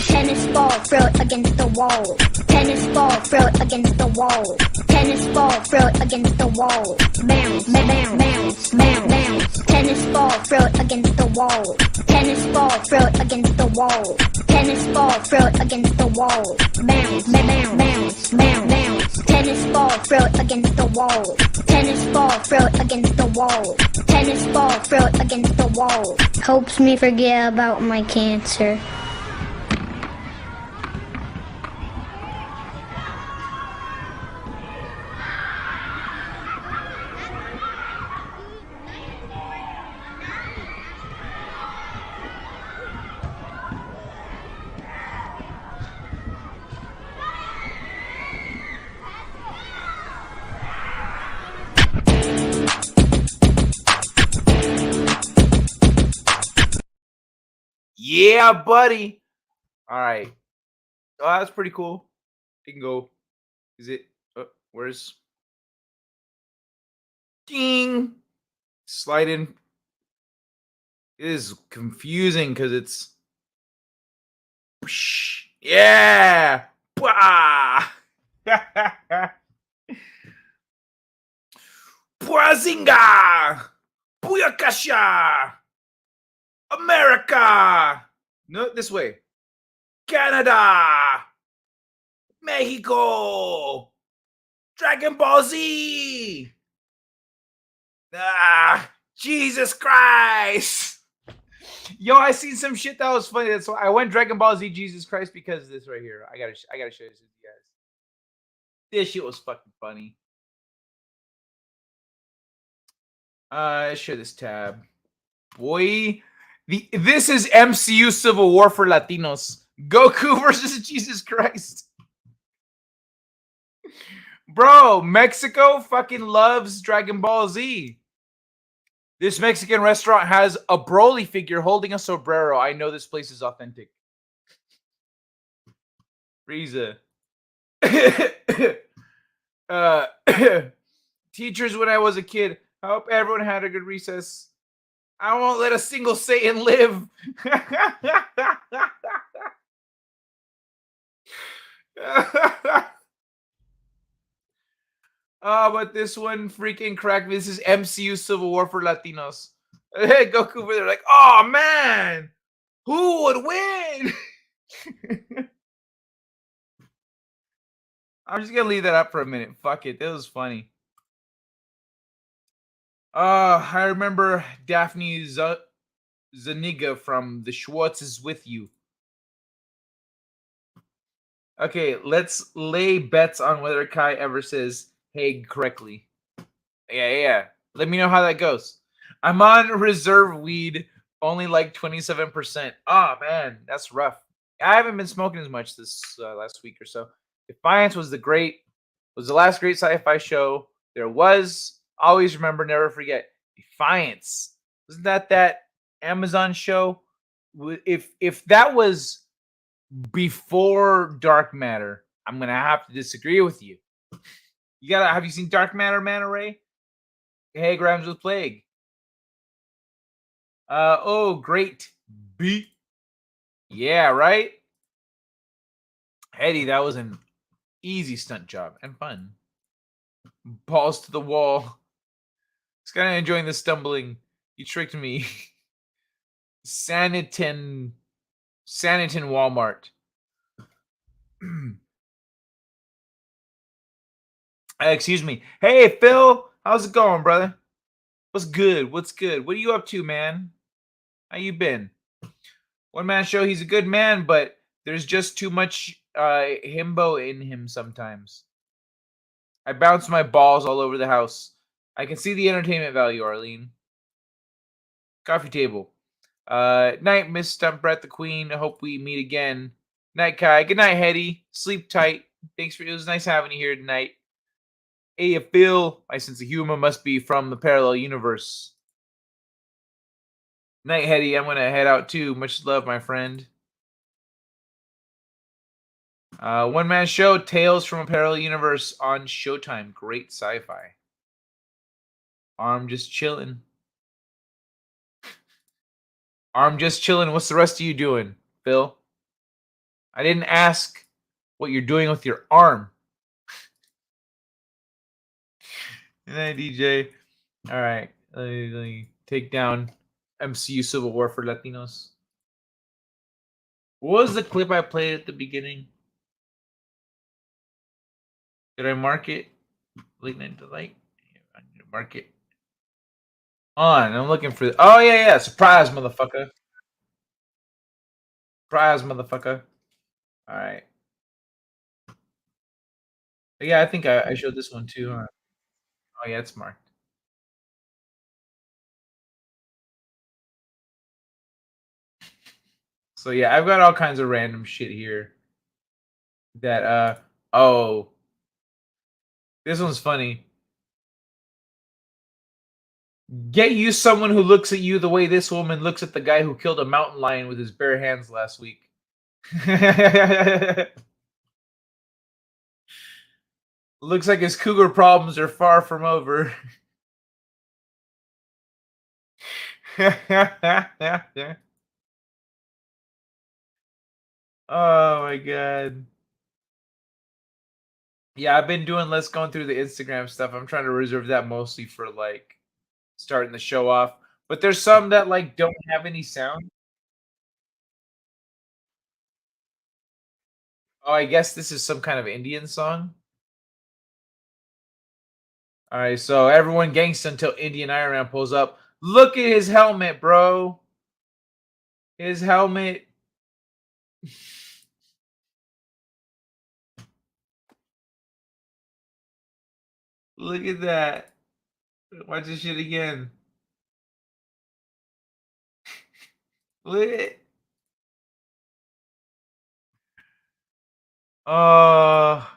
Tennis ball, throw it against the wall. Tennis ball, throw it against the wall. Tennis ball, throw it against the wall. Bounce, bounce, bounce, bounce, bounce. Tennis ball, throw it against the wall. Tennis ball, throw it against the wall. Tennis ball, throw it against the wall. Bounce, bounce, bounce, bounce, bounce. Tennis ball, throw it against the wall. Tennis ball, throw it against the wall. Tennis ball, throw it against the wall. Helps me forget about my cancer. Yeah, buddy. All right. Oh, that's pretty cool. You can go. Is it? Where's? Ding. Slide in. It is confusing because it's. Yeah. Bah! Puazinga! Booyakasha! America! No, this way. Canada! Mexico! Dragon Ball Z! Ah! Jesus Christ! Yo, I seen some shit that was funny. That's why I went Dragon Ball Z Jesus Christ because of this right here. I gotta show this to you guys. This shit was fucking funny. Share this tab. Boy, this is MCU Civil War for Latinos. Goku versus Jesus Christ. Bro, Mexico fucking loves Dragon Ball Z. This Mexican restaurant has a Broly figure holding a sombrero. I know this place is authentic. Frieza. Teachers when I was a kid. I hope everyone had a good recess. I won't let a single Satan live. But this one freaking cracked me. This is MCU Civil War for Latinos. Hey, Goku over there like, oh man, who would win? I'm just gonna leave that up for a minute. Fuck it. That was funny. I remember Daphne Zuniga from The Schwartz is With You. Okay, let's lay bets on whether Kai ever says Hague correctly. Yeah. Let me know how that goes. I'm on reserve weed, only like 27%. Oh, man, that's rough. I haven't been smoking as much this last week or so. Defiance was the last great sci-fi show there was. Always remember, never forget. Defiance. Wasn't that Amazon show? If that was before Dark Matter, I'm gonna have to disagree with you. Have you seen Dark Matter, Manta Ray? Hey, Grams with Plague. Great beat. Yeah, right? Eddie, that was an easy stunt job and fun. Balls to the wall. It's kind of enjoying the stumbling. You tricked me. Sanitin Walmart. Excuse me. Hey, Phil. How's it going, brother? What's good? What are you up to, man? How you been? One man show, he's a good man, but there's just too much himbo in him sometimes. I bounce my balls all over the house. I can see the entertainment value, Arlene. Coffee table. Night, Miss Stump Brett the Queen. I hope we meet again. Night, Kai. Good night, Hetty. Sleep tight. It was nice having you here tonight. Hey, Phil. My sense of humor must be from the parallel universe. Night, Hetty. I'm gonna head out too. Much love, my friend. One man show, Tales from a Parallel Universe on Showtime. Great sci-fi. Arm just chilling. What's the rest of you doing, Phil? I didn't ask what you're doing with your arm. And then DJ. All right. Let me take down MCU Civil War for Latinos. What was the clip I played at the beginning? Did I mark it? Late Night Delight? I need to mark it. On. I'm looking for... Oh, yeah. Surprise, motherfucker. Surprise, motherfucker. All right. Yeah, I think I showed this one too. Huh? Oh, yeah, it's marked. So, yeah, I've got all kinds of random shit here. That, oh. This one's funny. Get you someone who looks at you the way this woman looks at the guy who killed a mountain lion with his bare hands last week. Looks like his cougar problems are far from over. Oh my god. Yeah, I've been doing less going through the Instagram stuff. I'm trying to reserve that mostly for like starting the show off. But there's some that like don't have any sound. Oh, I guess this is some kind of Indian song. All right, so everyone gangsta until Indian Iron Man pulls up. Look at his helmet, bro. His helmet. Look at that. Watch this shit again. Look at. Oh,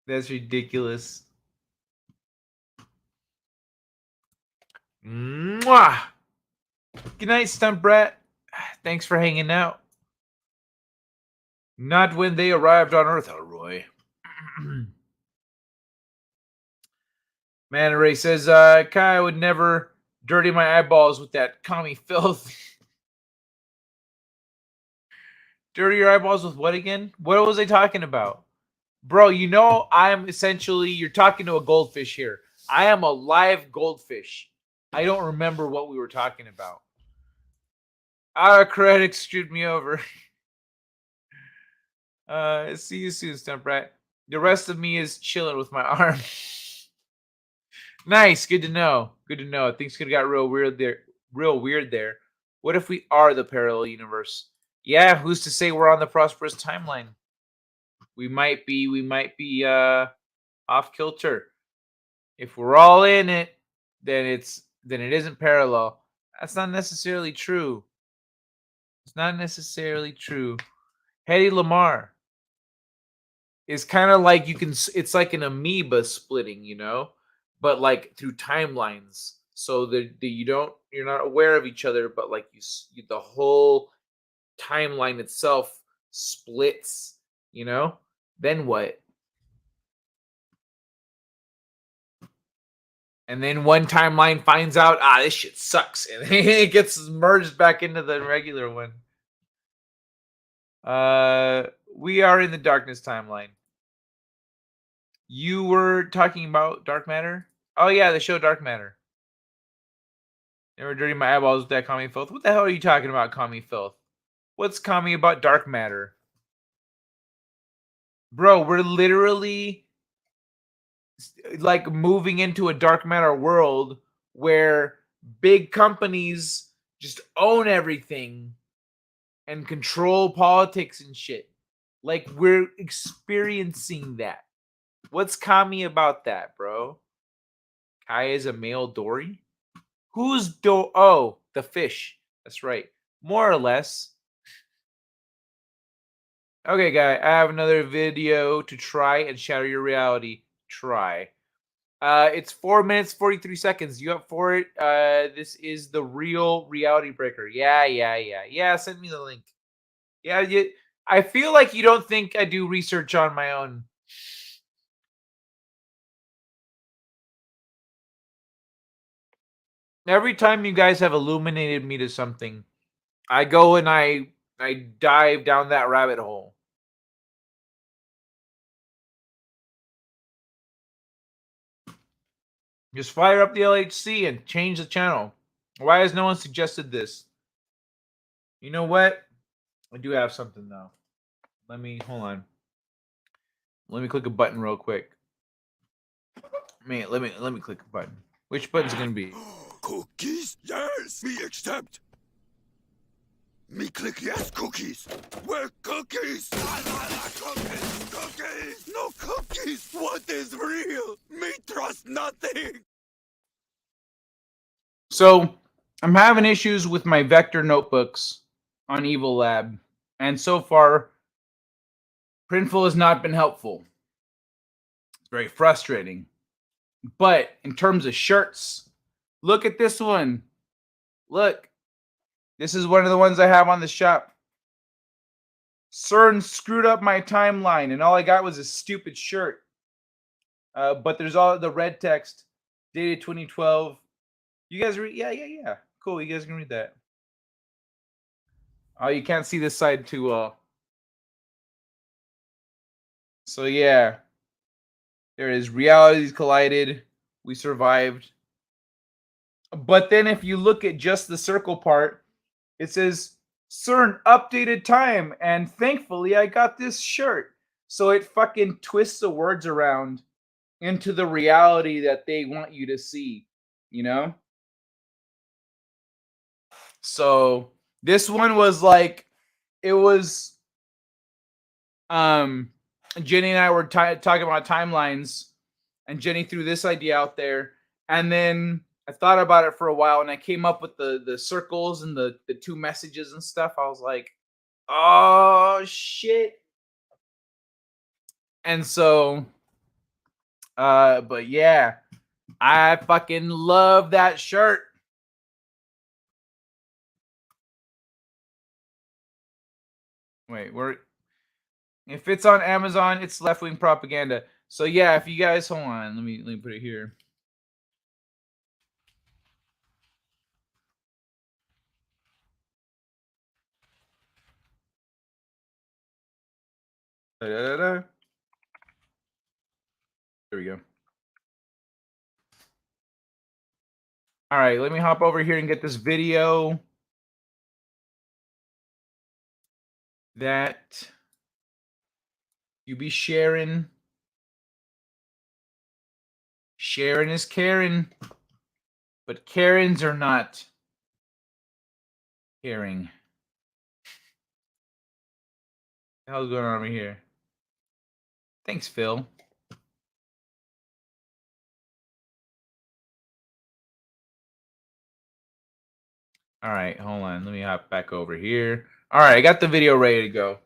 that's ridiculous. Mwah! Good night, Stunt Brat. Thanks for hanging out. Not when they arrived on Earth, Elroy. Man Ray says, Kai would never dirty my eyeballs with that commie filth. Dirty your eyeballs with what again? What was I talking about? Bro, you know I am essentially, you're talking to a goldfish here. I am a live goldfish. I don't remember what we were talking about. Our critics screwed me over. See you soon, Stump Rat. The rest of me is chilling with my arm. Nice, good to know. Good to know. Things could have got real weird there. Real weird there. What if we are the parallel universe? Yeah, who's to say we're on the prosperous timeline? We might be off kilter. If we're all in it, then it isn't parallel. That's not necessarily true. It's not necessarily true. Hedy Lamar is kind of like it's like an amoeba splitting, you know, but like through timelines, so that you're not aware of each other, but like the whole timeline itself splits, you know. Then what? And then one timeline finds out, this shit sucks, and it gets merged back into the regular one. We are in the darkness timeline. You were talking about Dark Matter? Oh yeah, the show Dark Matter. Never dirty my eyeballs with that commie filth. What the hell are you talking about, commie filth? What's commie about Dark Matter? Bro, we're literally like moving into a dark matter world where big companies just own everything and control politics and shit. Like we're experiencing that. What's commie about that, bro? Kai is a male Dory? Who's Oh, the fish. That's right. More or less. Okay, guy, I have another video to try and shatter your reality. Try. It's 4 minutes, 43 seconds. You up for it? This is the real reality breaker. Yeah. Send me the link. Yeah, I feel like you don't think I do research on my own. Every time you guys have illuminated me to something, I go and I dive down that rabbit hole. Just fire up the LHC and change the channel. Why has no one suggested this? You know what? I do have something though. Hold on. Let me click a button real quick. Man, let me click a button. Which button's gonna be? Cookies? Yes, we accept. Me click yes, cookies. Where cookies? Cookies, cookies, no cookies. What is real? Me trust nothing. So I'm having issues with my vector notebooks on Evil Lab, and so far, Printful has not been helpful. It's very frustrating. But in terms of shirts, look at this one. Look, this is one of the ones I have on the shop. CERN screwed up my timeline, and all I got was a stupid shirt. But there's all the red text, dated 2012. You guys read? Yeah. Cool. You guys can read that. Oh, you can't see this side too well. So yeah, there is. Realities collided. We survived. But then if you look at just the circle part, it says CERN updated time, and thankfully I got this shirt. So it fucking twists the words around into the reality that they want you to see, you know? So this one was like, it was Jenny and I were talking about timelines, and Jenny threw this idea out there, and then I thought about it for a while, and I came up with the circles and the two messages and stuff. I was like, oh shit. And so but yeah, I fucking love that shirt. Wait, if it's on Amazon, it's left-wing propaganda. So yeah, if you guys hold on, let me put it here. There we go. All right, let me hop over here and get this video that you be sharing. Sharing is caring, but Karens are not caring. What the hell's going on over here? Thanks, Phil. All right, hold on. Let me hop back over here. All right, I got the video ready to go.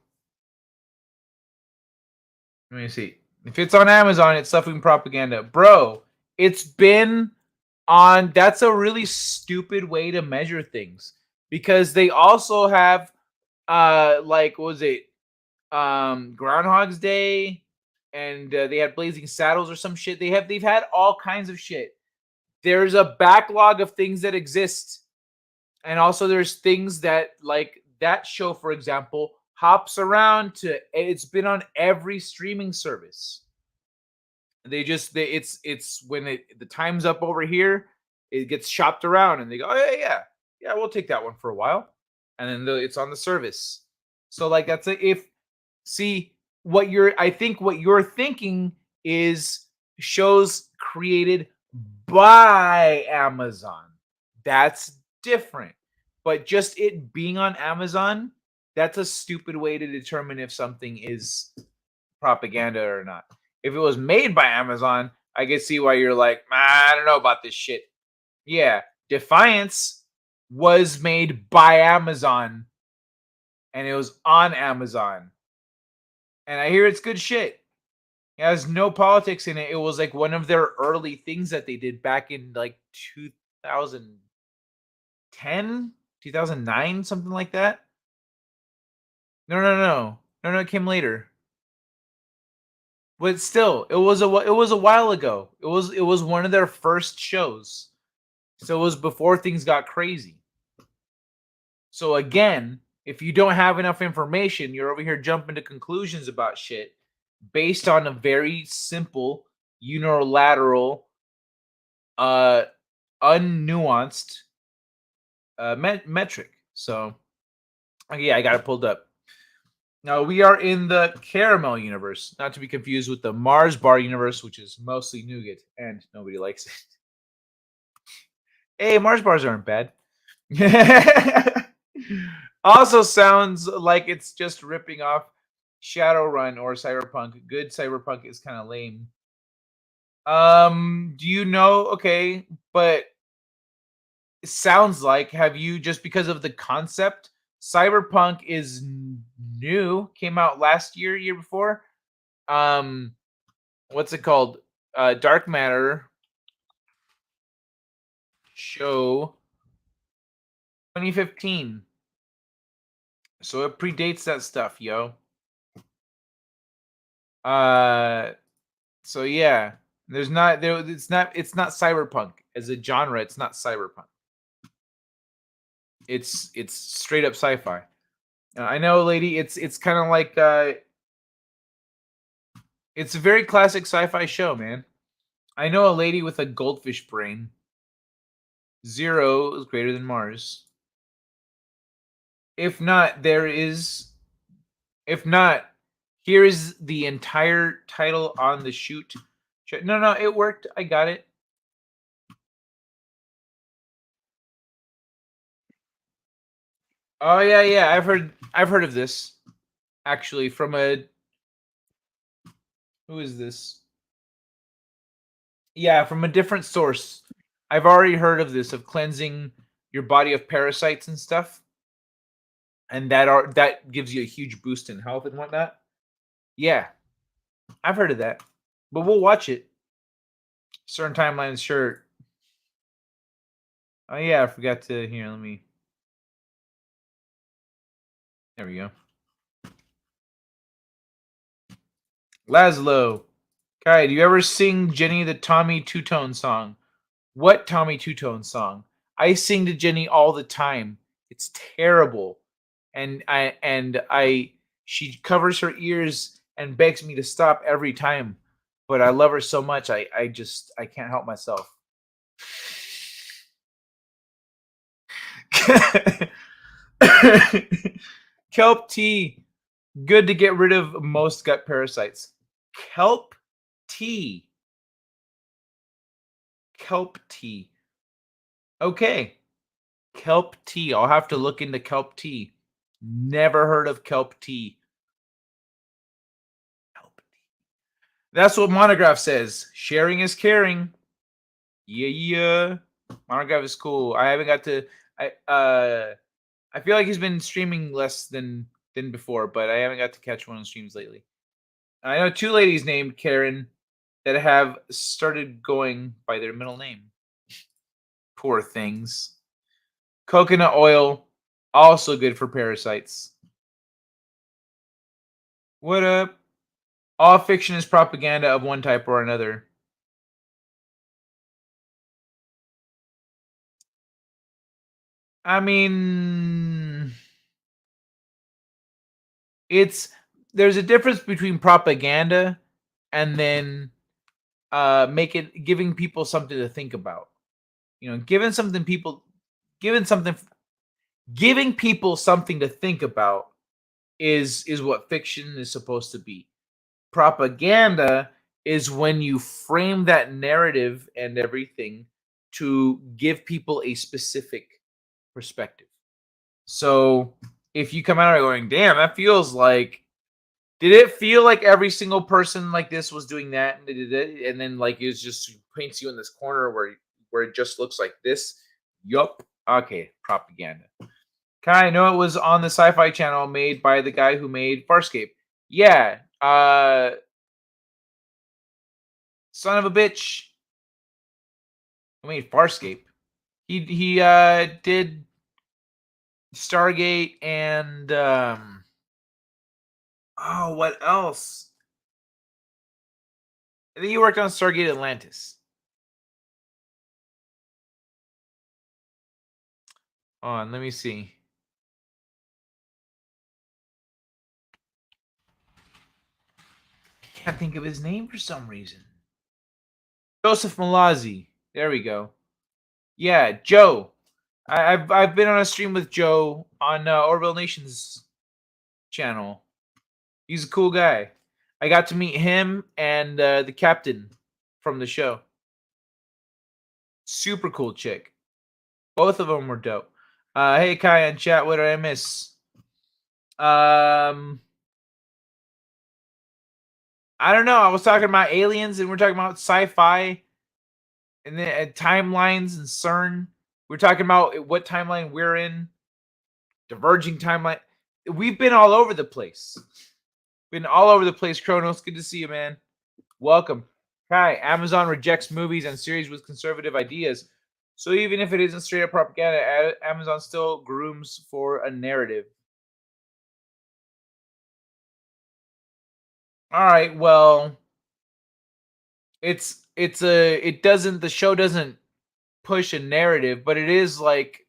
Let me see. If it's on Amazon, it's left-wing propaganda. Bro, it's been on... That's a really stupid way to measure things. Because they also have, like, what was it? Groundhog's Day. And they had Blazing Saddles or some shit. They've had all kinds of shit. There's a backlog of things that exist. And also there's things that, like that show, for example, hops around to, it's been on every streaming service. It's when the time's up over here, it gets shopped around and they go, oh yeah, we'll take that one for a while. And then it's on the service. So like that's I think what you're thinking is shows created by Amazon. That's different. But just it being on Amazon, that's a stupid way to determine if something is propaganda or not. If it was made by Amazon, I could see why you're like, I don't know about this shit. Yeah, Defiance was made by Amazon, and it was on Amazon. And I hear it's good shit. It has no politics in it. It was like one of their early things that they did back in like 2010, 2009, something like that. No, it came later. But still, it was a while ago. It was one of their first shows. So it was before things got crazy. So again, if you don't have enough information, you're over here jumping to conclusions about shit based on a very simple, unilateral, unnuanced metric. So yeah, I got it pulled up. Now, we are in the caramel universe, not to be confused with the Mars bar universe, which is mostly nougat, and nobody likes it. Hey, Mars bars aren't bad. Also sounds like it's just ripping off Shadowrun or Cyberpunk. Good Cyberpunk is kind of lame. Do you know? Okay, but it sounds like, have you, just because of the concept, Cyberpunk is new, came out last year before. What's it called? Dark Matter show 2015. So it predates that stuff, yo. So yeah, it's not cyberpunk as a genre. It's not cyberpunk. It's straight up sci-fi. I know, lady. It's kind of like it's a very classic sci-fi show, man. I know a lady with a goldfish brain. 0 is greater than Mars. If not, here is the entire title on the shoot. No, it worked. I got it. Oh yeah. I've heard of this. Actually, from a who is this? Yeah, from a different source. I've already heard of this, of cleansing your body of parasites and stuff. And that gives you a huge boost in health and whatnot. Yeah. I've heard of that. But we'll watch it. Certain timelines, sure. Oh yeah, I forgot to here, let me. There we go. Laszlo. Kai, do you ever sing Jenny the Tommy Two-Tone song? What Tommy Two-Tone song? I sing to Jenny all the time. It's terrible. And she covers her ears and begs me to stop every time. But I love her so much, I can't help myself. Kelp tea. Good to get rid of most gut parasites. Kelp tea. Kelp tea. Okay. Kelp tea. I'll have to look into kelp tea. Never heard of kelp tea. Kelp tea. That's what Monograph says. Sharing is caring. Yeah. Monograph is cool. I haven't got to. I feel like he's been streaming less than before, but I haven't got to catch one of the streams lately. I know 2 ladies named Karen that have started going by their middle name. Poor things. Coconut oil, also good for parasites. What up? All fiction is propaganda of one type or another. I mean, there's a difference between propaganda and then giving people something to think about. Giving people something to think about is what fiction is supposed to be. Propaganda is when you frame that narrative and everything to give people a specific perspective. So if you come out going, damn, that feels like, did it feel like every single person like this was doing that and they did it, and then like it just paints you in this corner where it just looks like this? Yup. Okay, propaganda. Kai, I know it was on the Sci-Fi Channel, made by the guy who made Farscape. Yeah. Son of a bitch. I made Farscape. He did Stargate and what else? I think he worked on Stargate Atlantis. Hold on, let me see. I can't think of his name for some reason. Joseph Malazzi. There we go. Yeah, Joe. I've been on a stream with Joe on Orville Nation's channel. He's a cool guy. I got to meet him and the captain from the show. Super cool chick. Both of them were dope. Hey Kai in chat, what did I miss? I don't know. I was talking about aliens and we're talking about sci-fi and then timelines and CERN. We're talking about what timeline we're in. Diverging timeline. We've been all over the place. Kronos. Good to see you, man. Welcome. Hi. Amazon rejects movies and series with conservative ideas. So even if it isn't straight up propaganda, Amazon still grooms for a narrative. All right, well, the show doesn't push a narrative, but it is like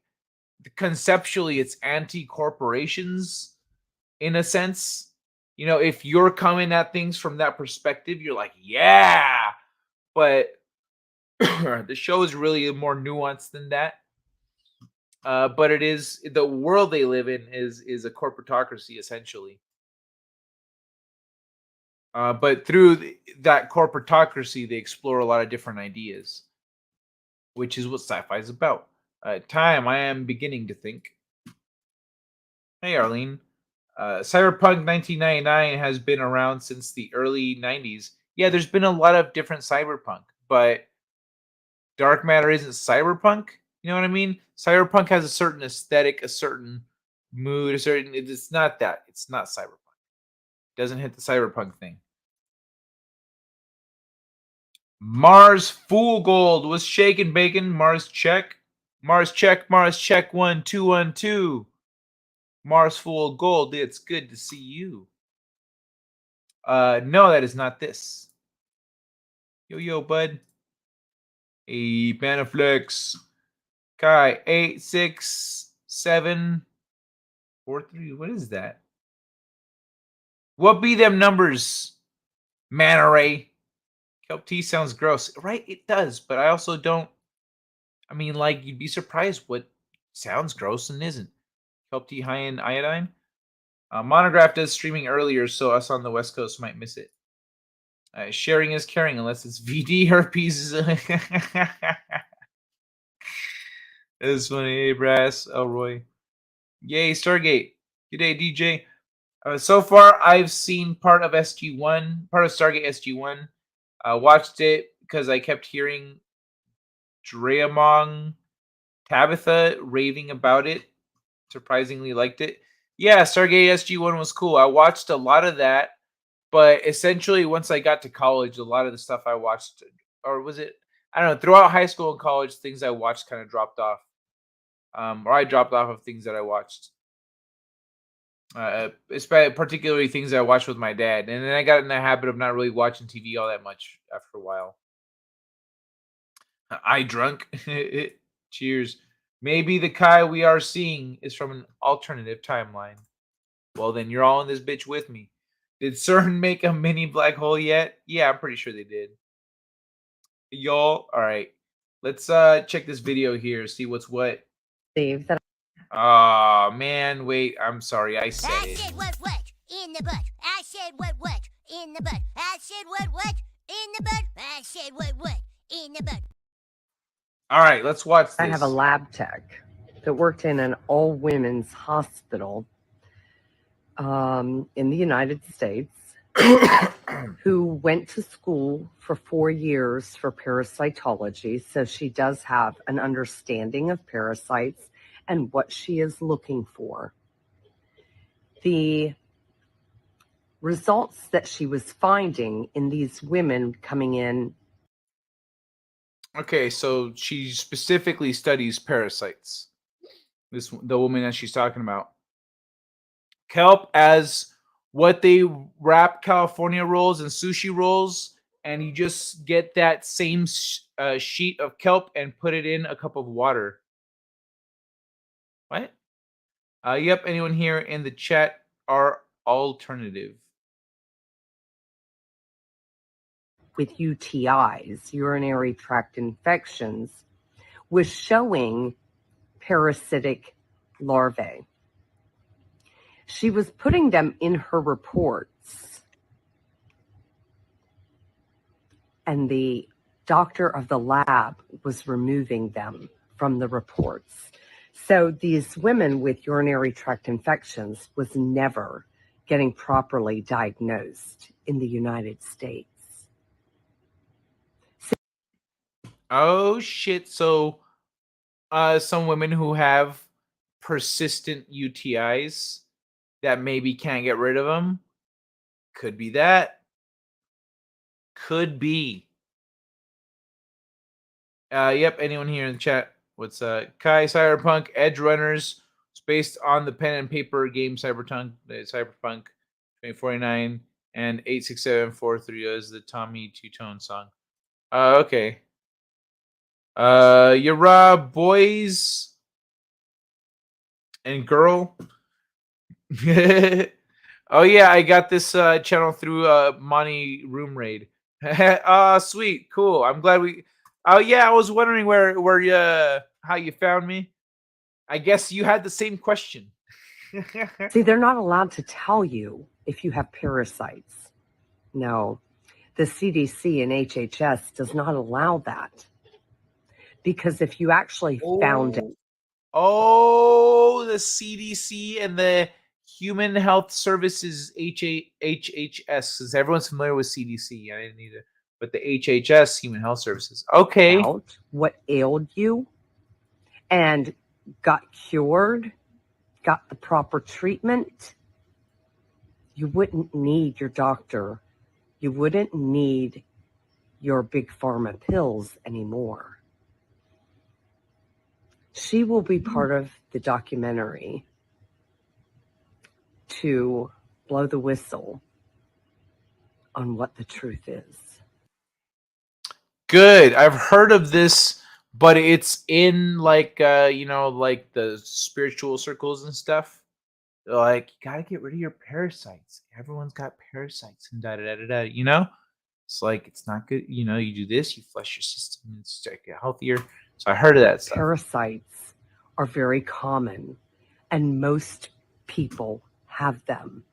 conceptually it's anti-corporations in a sense. You know, if you're coming at things from that perspective, you're like, yeah. But the show is really more nuanced than that. But it is the world they live in is a corporatocracy essentially. But through that corporatocracy, they explore a lot of different ideas, which is what sci-fi is about. Time, I am beginning to think. Hey, Arlene. Cyberpunk 1999 has been around since the early 90s. Yeah, there's been a lot of different cyberpunk, but dark matter isn't cyberpunk. You know what I mean? Cyberpunk has a certain aesthetic, a certain mood, it's not that. It's not cyberpunk. It doesn't hit the cyberpunk thing. Mars Fool Gold was shaken bacon. Mars check. Mars check. Mars check 1212. Mars Fool Gold. It's good to see you. No, that is not this. Yo, bud. A Panaflex. Kai 86743. What is that? What be them numbers? Manta Ray. Kelp tea sounds gross. Right, it does, but I also don't. I mean, like, you'd be surprised what sounds gross and isn't. Kelp tea high in iodine. Monograph does streaming earlier, so us on the West Coast might miss it. Sharing is caring, unless it's VD herpes. It's funny. Hey, Brass, Elroy. Yay, Stargate. Good day, DJ. So far, I've seen part of SG1, part of Stargate SG1. Watched it because I kept hearing Dreamong Tabitha raving about it. Surprisingly liked it. Yeah, Stargate SG1 was cool. I watched a lot of that, but essentially once I got to college, a lot of the stuff I watched, or was it, I don't know, throughout high school and college, things I watched kind of dropped off. Or I dropped off of things that I watched. Particularly things I watched with my dad. And then I got in the habit of not really watching TV all that much after a while. I drunk. Cheers. Maybe the Kai we are seeing is from an alternative timeline. Well, then you're all in this bitch with me. Did CERN make a mini black hole yet? Yeah, I'm pretty sure they did. Y'all, all right. Let's check this video here, see what's what. Steve, that Oh, man, wait. I'm sorry. I said I it. said what in the butt. I said what in the butt. I said what in the butt. I said what in the butt. All right, let's watch this. I have a lab tech that worked in an all-women's hospital in the United States who went to school for 4 years for parasitology. So she does have an understanding of parasites and what she is looking for. The results that she was finding in these women coming in. Okay, so she specifically studies parasites. The woman that she's talking about. Kelp as what they wrap California rolls and sushi rolls, and you just get that same sheet of kelp and put it in a cup of water. What? Yep, anyone here in the chat are alternative. With UTIs, urinary tract infections, was showing parasitic larvae. She was putting them in her reports, and the doctor of the lab was removing them from the reports. So these women with urinary tract infections was never getting properly diagnosed in the United States. Oh shit! So, some women who have persistent UTIs that maybe can't get rid of them, could be that. Could be. Yep. Anyone here in the chat? What's Kai Cyberpunk Edge Runners? It's based on the pen and paper game Cyberpunk 2049 and 86743 is the Tommy Two-Tone song. Okay. Yara boys and girl. Oh yeah, I got this channel through Monty Room Raid. Sweet, cool. I'm glad we. Oh yeah, I was wondering where you how you found me. I guess you had the same question. See, they're not allowed to tell you if you have parasites. No, the CDC and HHS does not allow that. Because if you actually found it. Oh, the CDC and the Human Health Services HHS, because everyone's familiar with CDC. I didn't need it, but the HHS, Human Health Services. Okay. Out what ailed you and got cured, got the proper treatment, you wouldn't need your doctor. You wouldn't need your big pharma pills anymore. She will be part of the documentary to blow the whistle on what the truth is. Good. I've heard of this, but it's in like like the spiritual circles and stuff. Like, you gotta get rid of your parasites. Everyone's got parasites and da da da da. You know, it's like it's not good. You know, you do this, you flush your system, and it's to get healthier. So I heard of that stuff. Parasites are very common, and most people have them.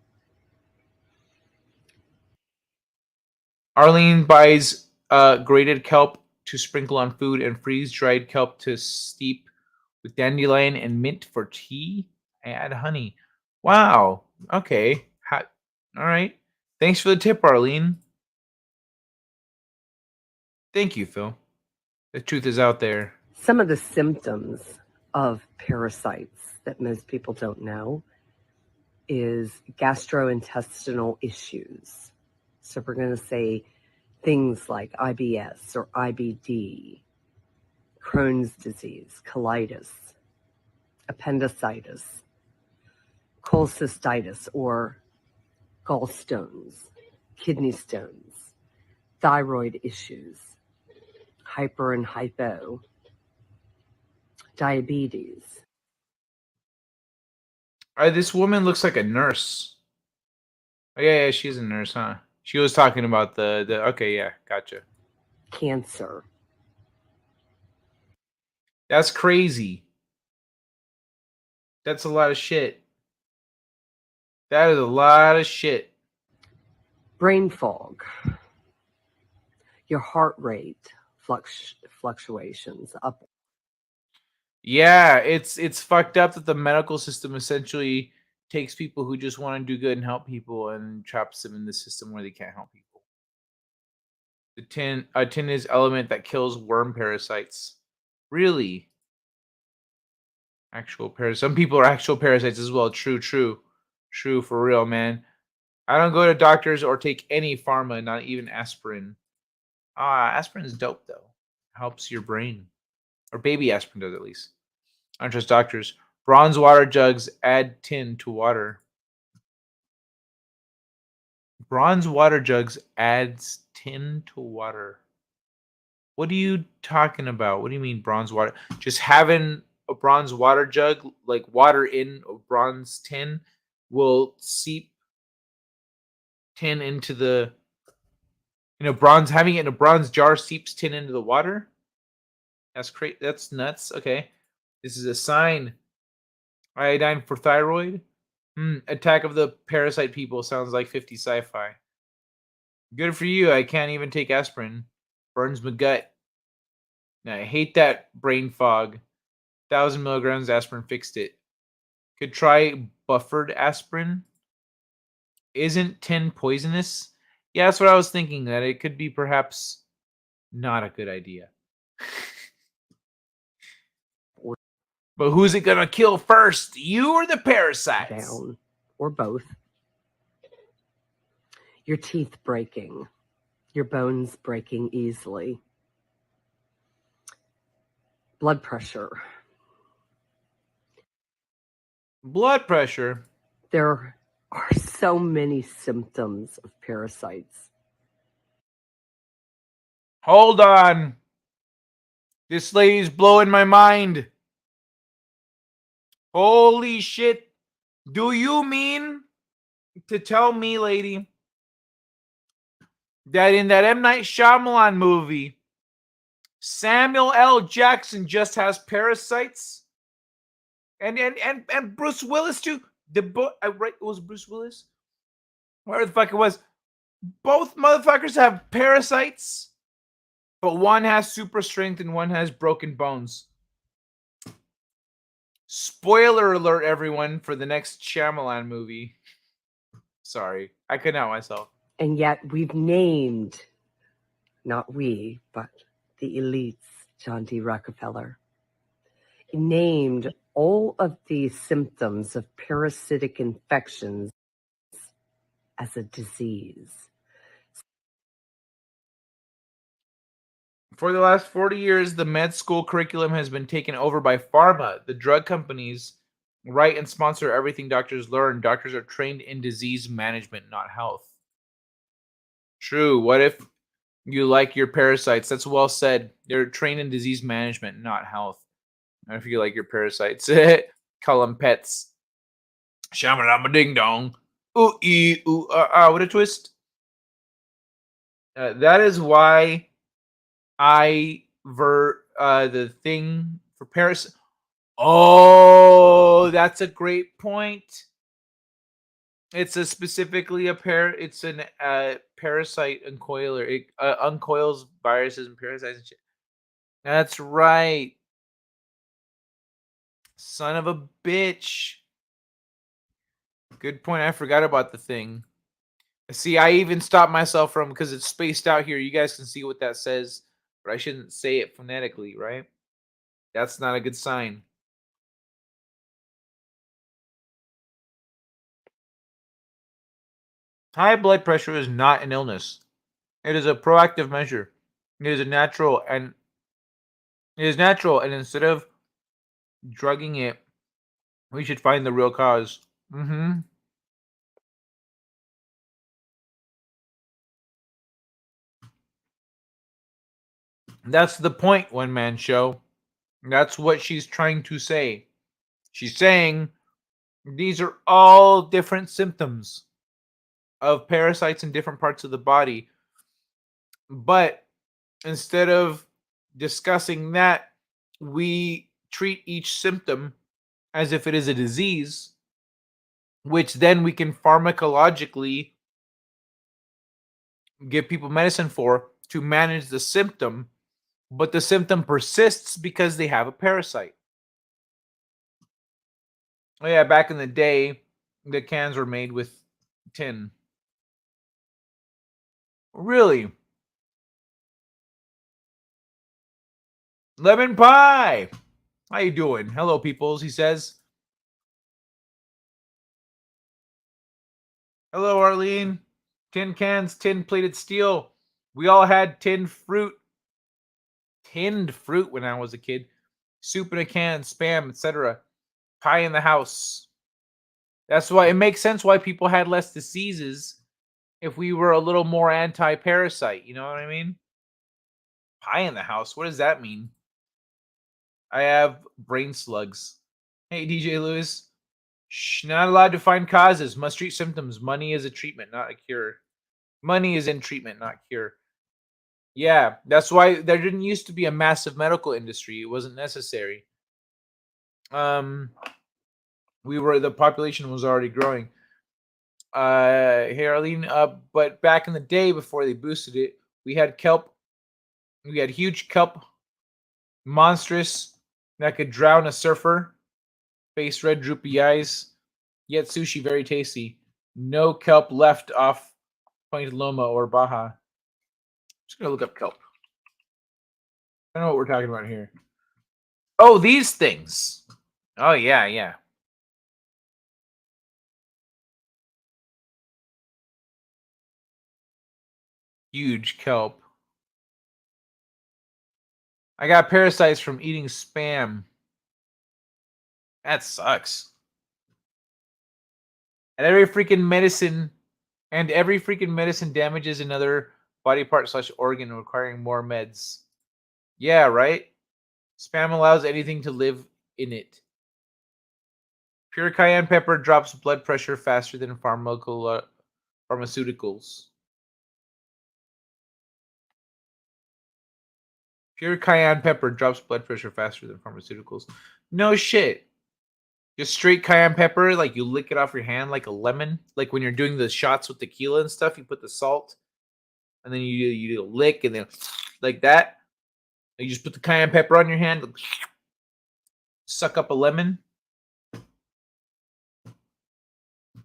Arlene buys grated kelp to sprinkle on food and freeze-dried kelp to steep with dandelion and mint for tea. I add honey. Wow. Okay. All right. Thanks for the tip, Arlene. Thank you, Phil. The truth is out there. Some of the symptoms of parasites that most people don't know is gastrointestinal issues. So we're going to say things like IBS or IBD, Crohn's disease, colitis, appendicitis, cholecystitis or gallstones, kidney stones, thyroid issues, hyper and hypo, diabetes. This woman looks like a nurse. Oh, yeah, she's a nurse, huh? She was talking about the okay, yeah, gotcha. Cancer. That's crazy. That's a lot of shit. That is a lot of shit. Brain fog. Your heart rate fluctuations up. Yeah, it's fucked up that the medical system essentially takes people who just want to do good and help people and traps them in the system where they can't help people. The tin is element that kills worm parasites. Really? Actual parasites. Some people are actual parasites as well. True for real, man. I don't go to doctors or take any pharma, not even aspirin. Aspirin is dope though. Helps your brain. Or baby aspirin does at least. I don't trust doctors. Bronze water jugs add tin to water. Bronze water jugs adds tin to water. What are you talking about? What do you mean bronze water? Just having a bronze water jug, like water in a bronze tin, will seep tin into the bronze. Having it in a bronze jar seeps tin into the water. That's crazy. That's nuts. Okay, this is a sign. Iodine for thyroid. Attack of the Parasite people sounds like 50 sci-fi. Good for you. I can't even take aspirin. Burns my gut. Now, I hate that brain fog. 1,000 milligrams aspirin fixed it. Could try buffered aspirin. Isn't tin poisonous? Yeah, that's what I was thinking. That it could be perhaps not a good idea. But who's it gonna kill first? You or the parasites? Down, or both. Your teeth breaking, your bones breaking easily. Blood pressure. Blood pressure. There are so many symptoms of parasites. Hold on. This lady's blowing my mind. Holy shit. Do you mean to tell me, lady, that in that M. Night Shyamalan movie, Samuel L. Jackson just has parasites? And Bruce Willis too? Right, it was Bruce Willis? Where the fuck it was? Both motherfuckers have parasites, but one has super strength and one has broken bones. Spoiler alert, everyone, for the next Shyamalan movie. Sorry, I couldn't help myself. And yet we've named, not we, but the elites, John D. Rockefeller, named all of these symptoms of parasitic infections as a disease. For the last 40 years, the med school curriculum has been taken over by pharma. The drug companies write and sponsor everything doctors learn. Doctors are trained in disease management, not health. True. What if you like your parasites? That's well said. They're trained in disease management, not health. What if you like your parasites? Call them pets. Shamanama ding dong. Ooh, ee, ooh, what a twist. That is why the thing for Paris. Oh, that's a great point. It's specifically it's an parasite uncoiler. It uncoils viruses and parasites and shit. That's right. Son of a bitch. Good point. I forgot about the thing. See, I even stopped myself from, because it's spaced out here. You guys can see what that says, but I shouldn't say it phonetically, right? That's not a good sign. High blood pressure is not an illness. It is a proactive measure. It is natural, and instead of drugging it, we should find the real cause. That's the point, one man show. That's what she's trying to say. She's saying these are all different symptoms of parasites in different parts of the body. But instead of discussing that, we treat each symptom as if it is a disease, which then we can pharmacologically give people medicine for to manage the symptom, but the symptom persists because they have a parasite. Oh yeah, back in the day, the cans were made with tin. Really? Lemon pie! How you doing? Hello, peoples, he says. Hello, Arlene. Tin cans, tin plated steel. We all had tinned fruit when I was a kid. Soup in a can, spam, etc. Pie in the house. That's why it makes sense why people had less diseases if we were a little more anti-parasite. You know what I mean? Pie in the house. What does that mean? I have brain slugs. Hey, DJ Lewis. Shh, not allowed to find causes. Must treat symptoms. Money is a treatment, not a cure. Money is in treatment, not cure. Yeah, that's why there didn't used to be a massive medical industry. It wasn't necessary. The population was already growing. Hey Arlene, but back in the day before they boosted it, we had kelp. We had huge kelp, monstrous, that could drown a surfer. Face red, droopy eyes. Yet sushi very tasty. No kelp left off Point Loma or Baja. Just gonna look up kelp. I don't know what we're talking about here. Oh, these things. Oh yeah. Huge kelp. I got parasites from eating spam. That sucks. And every freaking medicine damages another body part / organ, requiring more meds. Yeah, right? Spam allows anything to live in it. Pure cayenne pepper drops blood pressure faster than pharmaceuticals. Pure cayenne pepper drops blood pressure faster than pharmaceuticals. No shit. Just straight cayenne pepper, like you lick it off your hand like a lemon. Like when you're doing the shots with tequila and stuff, you put the salt, and then you do a lick, and then like that. You just put the cayenne pepper on your hand, suck up a lemon.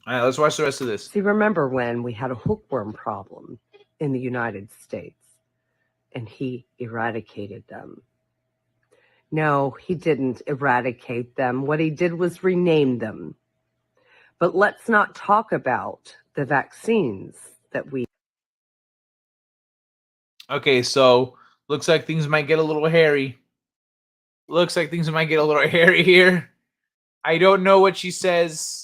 All right, let's watch the rest of this. See, remember when we had a hookworm problem in the United States and he eradicated them? No, he didn't eradicate them. What he did was rename them. But let's not talk about the vaccines that we... Okay, so looks like things might get a little hairy. Looks like things might get a little hairy here. I don't know what she says.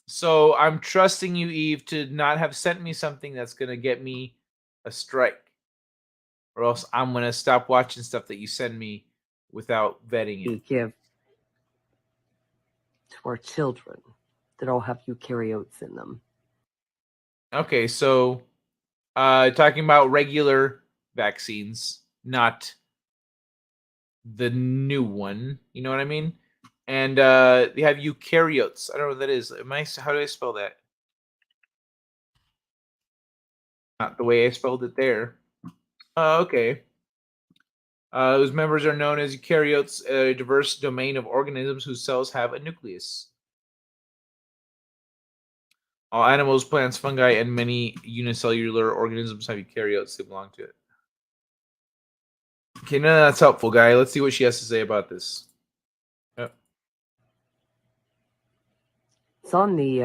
So I'm trusting you, Eve, to not have sent me something that's going to get me a strike. Or else I'm going to stop watching stuff that you send me without vetting it. give to our children that all have eukaryotes in them. Okay, so talking about regular vaccines, not the new one. You know what I mean? And they have eukaryotes. I don't know what that is. How do I spell that? Not the way I spelled it there. Okay. Whose members are known as eukaryotes, a diverse domain of organisms whose cells have a nucleus. All animals, plants, fungi, and many unicellular organisms have eukaryotes. They belong to it. Okay, no, that's helpful, guy. Let's see what she has to say about this. Yep. It's on the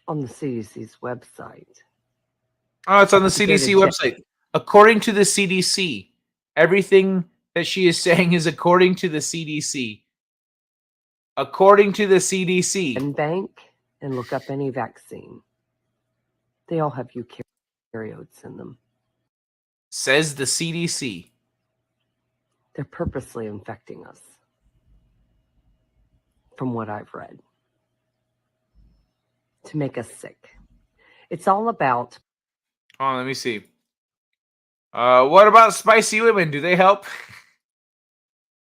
CDC's website. Oh, it's on the CDC website. According to the CDC, everything that she is saying is according to the CDC. According to the CDC. And bank and look up any vaccine. They all have eukaryotes in them. Says the CDC. They're purposely infecting us, from what I've read, to make us sick. It's all about... Oh, let me see. What about spicy women? Do they help?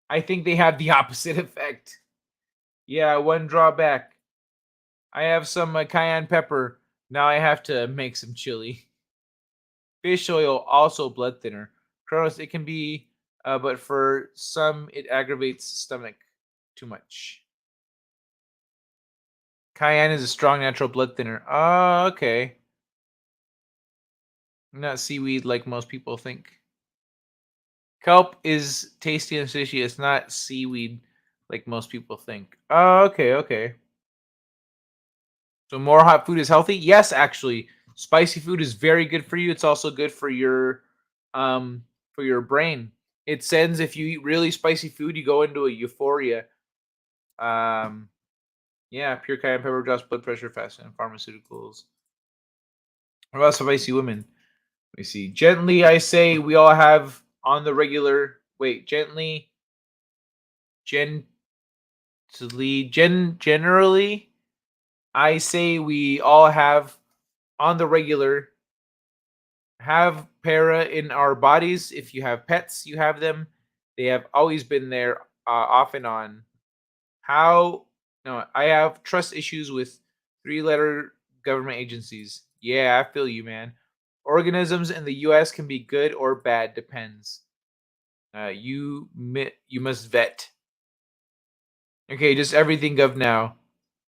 I think they have the opposite effect. Yeah, one drawback. I have some cayenne pepper. Now I have to make some chili. Fish oil, also blood thinner. Kronos, it can be, but for some, it aggravates the stomach too much. Cayenne is a strong natural blood thinner. Oh, okay. Not seaweed like most people think. Kelp is tasty and fishy. It's not seaweed like most people think. Oh, okay, okay. So more hot food is healthy? Yes, actually. Spicy food is very good for you. It's also good for your brain. It sends, if you eat really spicy food, you go into a euphoria. Yeah, pure cayenne pepper drops blood pressure faster than pharmaceuticals. What about spicy women? Let me see. Gently, I say we all have on the regular. Wait, generally, I say we all have on the regular. Have para in our bodies. If you have pets, you have them. They have always been there, off and on. I have trust issues with 3-letter government agencies. Yeah, I feel you, man. Organisms in the U.S. can be good or bad, depends. You must vet. Okay, just everything gov now.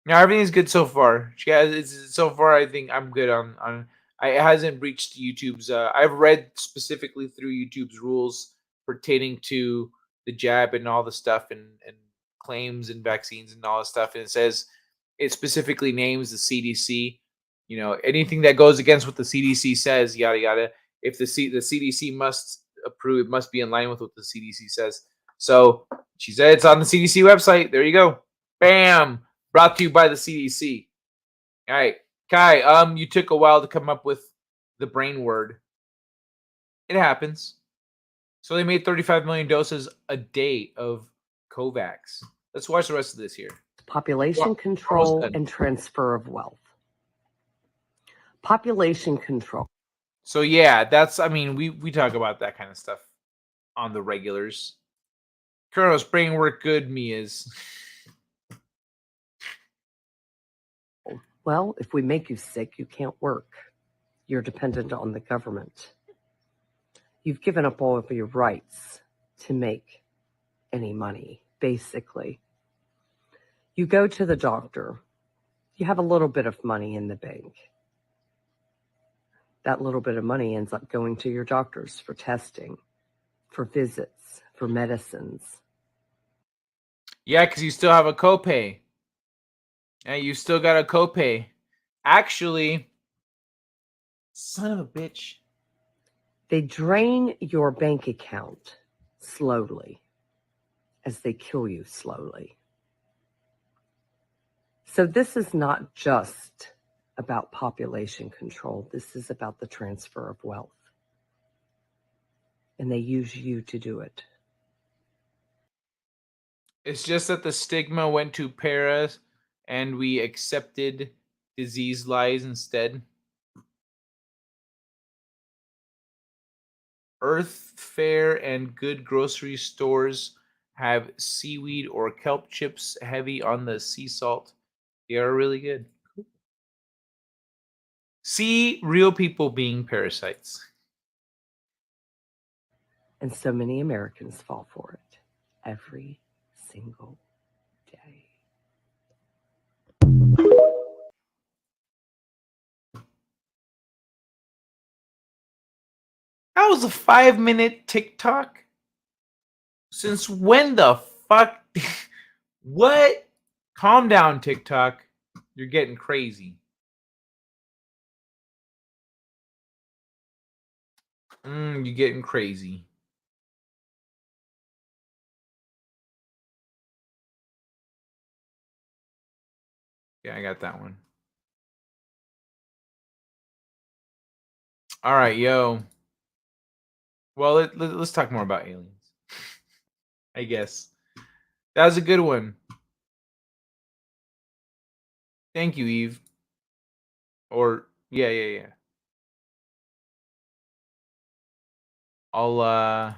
Now everything's good so far. So far. I think I'm good on. It hasn't breached YouTube's. I've read specifically through YouTube's rules pertaining to the jab and all the stuff and claims and vaccines and all the stuff, and it specifically names the CDC. You know, anything that goes against what the CDC says, yada yada. If the CDC must approved. It must be in line with what the CDC says. So she said it's on the CDC website. There you go. Bam. Brought to you by the CDC. All right, Kai. You took a while to come up with the brain word. It happens. So they made 35 million doses a day of Kovacs. Let's watch the rest of this here. Population control and transfer of wealth. Population control. So yeah, that's, I mean, we talk about that kind of stuff on the regulars. Colonel's brain work good, Mia's. Well, if we make you sick, you can't work. You're dependent on the government. You've given up all of your rights to make any money, basically. You go to the doctor. You have a little bit of money in the bank. That little bit of money ends up going to your doctors for testing, for visits, for medicines. Yeah, because you still have a copay. Yeah, you still got a copay. Actually, son of a bitch. They drain your bank account slowly as they kill you slowly. So this is not just about population control. This is about the transfer of wealth. And they use you to do it. It's just that the stigma went to Paris and we accepted disease lies instead. Earth Fare and good grocery stores have seaweed or kelp chips heavy on the sea salt. They are really good. See real people being parasites. And so many Americans fall for it every single day. That was a 5-minute TikTok? Since when the fuck? What? Calm down, TikTok. You're getting crazy. You're getting crazy. Yeah, I got that one. All right, yo. Well, let's talk more about aliens. I guess. That was a good one. Thank you, Eve. Or, yeah. I'll,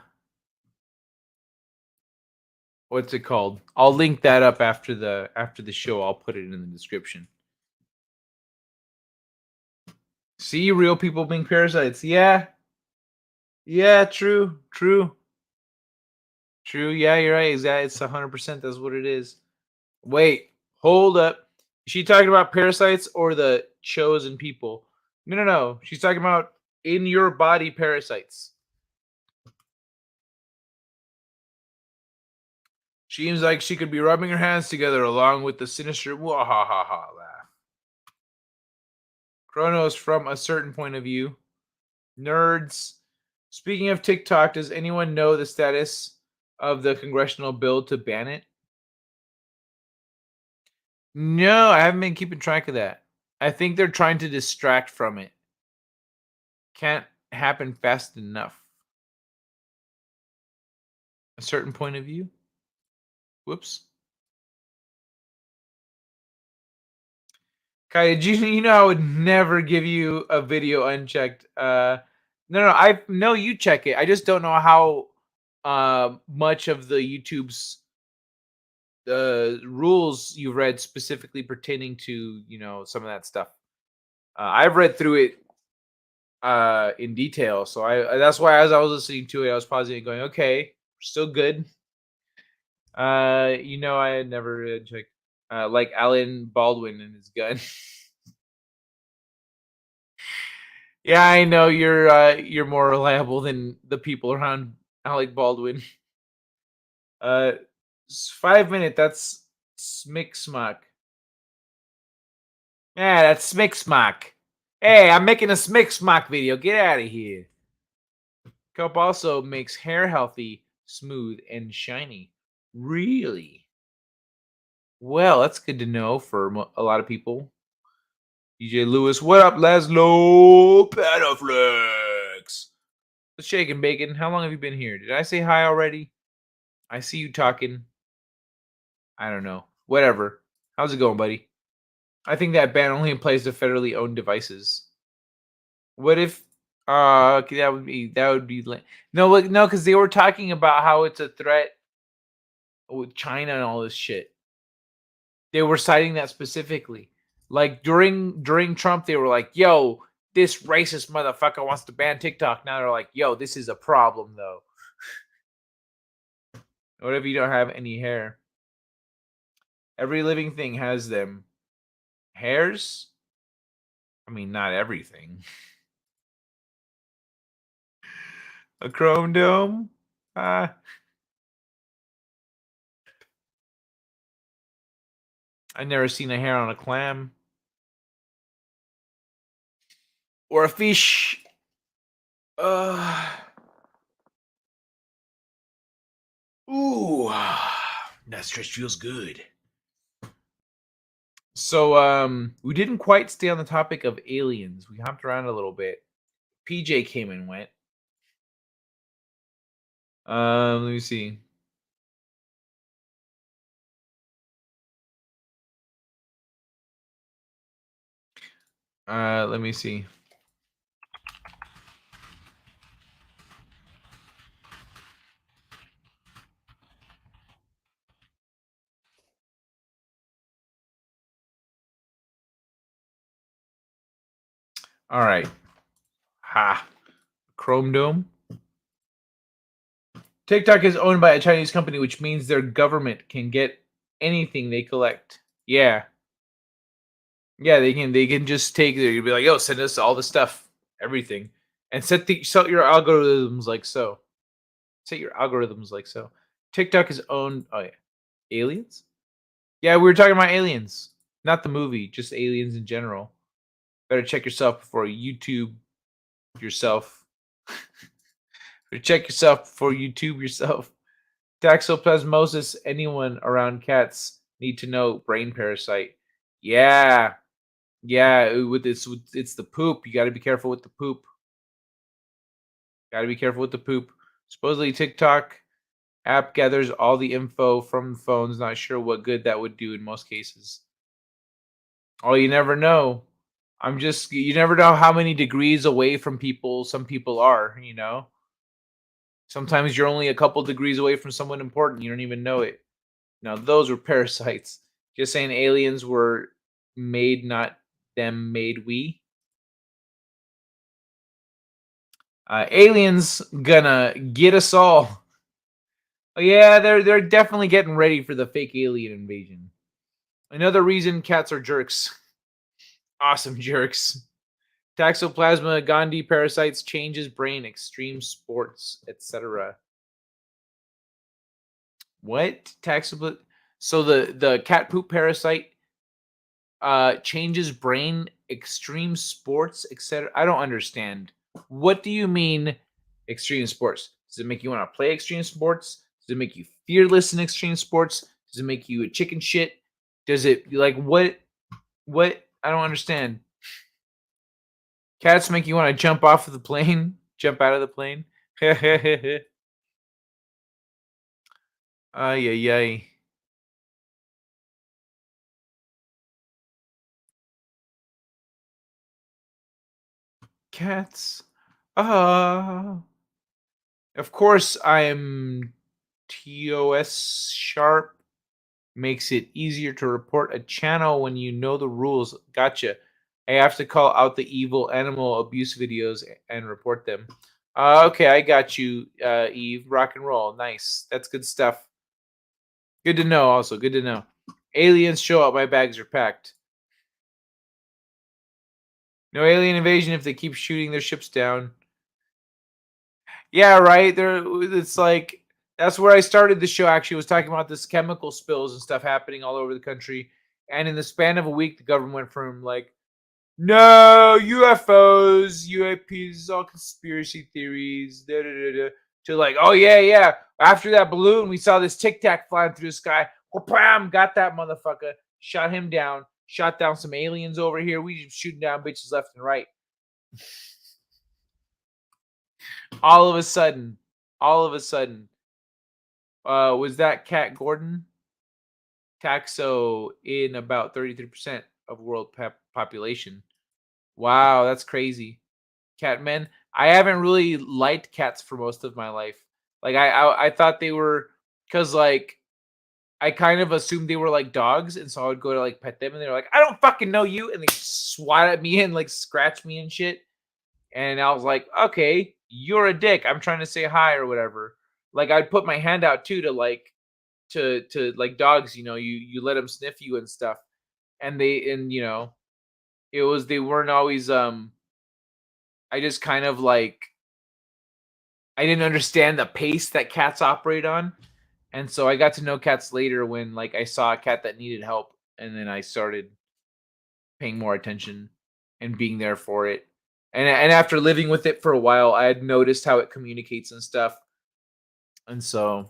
what's it called? I'll link that up after the show. I'll put it in the description. See, real people being parasites. Yeah, true. Yeah, you're right. Exactly. It's 100%. That's what it is. Wait, hold up. Is she talking about parasites or the chosen people? No. She's talking about in your body parasites. Seems like she could be rubbing her hands together along with the sinister wahahaha laugh. Chronos from a certain point of view. Nerds. Speaking of TikTok, does anyone know the status of the congressional bill to ban it? No, I haven't been keeping track of that. I think they're trying to distract from it. Can't happen fast enough. A certain point of view? Whoops. Kai, did you know I would never give you a video unchecked? No, I know you check it. I just don't know how much of the YouTube's rules you've read specifically pertaining to, some of that stuff. I've read through it in detail, so that's why as I was listening to it, I was pausing and going, okay, we're still good. I had never checked like Alan Baldwin and his gun. Yeah, I know you're more reliable than the people around Alec Baldwin. 5 minute. That's Smick Smack. Yeah, that's Smick Smack. Hey, I'm making a Smick Smack video. Get out of here. Kelp also makes hair healthy, smooth, and shiny. Really? Well, that's good to know for a lot of people. DJ Lewis, what up, Laszlo? Panaflex. What's shaking, Bacon? How long have you been here? Did I say hi already? I see you talking. I don't know. Whatever. How's it going, buddy? I think that ban only applies to federally owned devices. What if okay, that would be no, look, no, because they were talking about how it's a threat with China and all this shit. They were citing that specifically. Like during Trump, they were like, yo, this racist motherfucker wants to ban TikTok. Now they're like, yo, this is a problem though. What if you don't have any hair? Every living thing has them. Hairs? I mean, not everything. A chrome dome? I've never seen a hair on a clam. Or a fish. Ooh. That stretch feels good. So, we didn't quite stay on the topic of aliens. We hopped around a little bit. PJ came and went. Let me see. Let me see. All right. Ha. Chrome Dome. TikTok is owned by a Chinese company, which means their government can get anything they collect. Yeah. Yeah, they can just take it. You'd be like, yo, send us all the stuff, everything. And set your algorithms like so. Set your algorithms like so. TikTok is owned aliens? Yeah, we were talking about aliens. Not the movie, just aliens in general. Better check yourself before YouTube yourself. Better check yourself before YouTube yourself. Toxoplasmosis, anyone around cats need to know brain parasite. Yeah. Yeah, it's the poop. You got to be careful with the poop. Got to be careful with the poop. Supposedly TikTok app gathers all the info from phones. Not sure what good that would do in most cases. Oh, you never know. You never know how many degrees away from people some people are, you know? Sometimes you're only a couple degrees away from someone important. You don't even know it. Now, those were parasites. Just saying aliens were made, not them made we. Aliens gonna get us all. Yeah, they're definitely getting ready for the fake alien invasion. Another reason cats are jerks. Awesome jerks. Toxoplasma gondii parasites changes brain, extreme sports, etc. What? Toxoplasma? So the cat poop parasite changes brain, extreme sports, etc. I don't understand. What do you mean extreme sports? Does it make you want to play extreme sports? Does it make you fearless in extreme sports? Does it make you a chicken shit? Does it like what? I don't understand. Cats make you want to jump off of the plane, jump out of the plane. Ay, ay, ay. Cats. Of course, I'm TOS sharp. Makes it easier to report a channel when you know the rules. Gotcha. I have to call out the evil animal abuse videos and report them. Okay, I got you, Eve. Rock and roll. Nice. That's good stuff. Good to know, also. Good to know. Aliens show up. My bags are packed. No alien invasion if they keep shooting their ships down. Yeah, right. It's like that's where I started the show. Actually, was talking about this chemical spills and stuff happening all over the country. And in the span of a week, the government went from like no, UFOs, UAPs, all conspiracy theories, da, da, da, da, to like, oh yeah. After that balloon, we saw this Tic Tac flying through the sky. Bam, got that motherfucker. Shot him down. Shot down some aliens over here. We just shooting down bitches left and right. All of a sudden, was that Cat Gordon? Taxo in about 33% of world population. Wow, that's crazy. Catmen. I haven't really liked cats for most of my life. Like I thought they were, because like I kind of assumed they were like dogs, and so I would go to like pet them, and they're like, I don't fucking know you, and they swat at me and like scratch me and shit. And I was like, okay, you're a dick. I'm trying to say hi or whatever. Like I'd put my hand out too to like to like dogs, you let them sniff you and stuff. And they weren't always I just kind of like I didn't understand the pace that cats operate on. And so I got to know cats later when like I saw a cat that needed help, and then I started paying more attention and being there for it. And after living with it for a while, I had noticed how it communicates and stuff. And so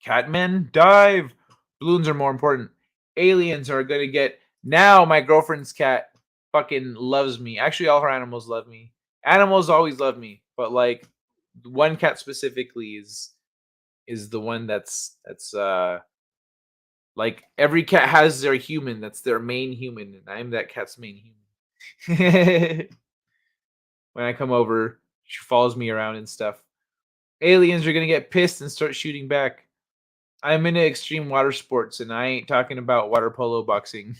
catmen dive. Balloons are more important. Aliens are gonna get now. My girlfriend's cat fucking loves me. Actually, all her animals love me. Animals always love me, but like one cat specifically is the one that's like every cat has their human. That's their main human, and I'm that cat's main human. When I come over, she follows me around and stuff. Aliens are gonna get pissed and start shooting back. I'm into extreme water sports, and I ain't talking about water polo boxing.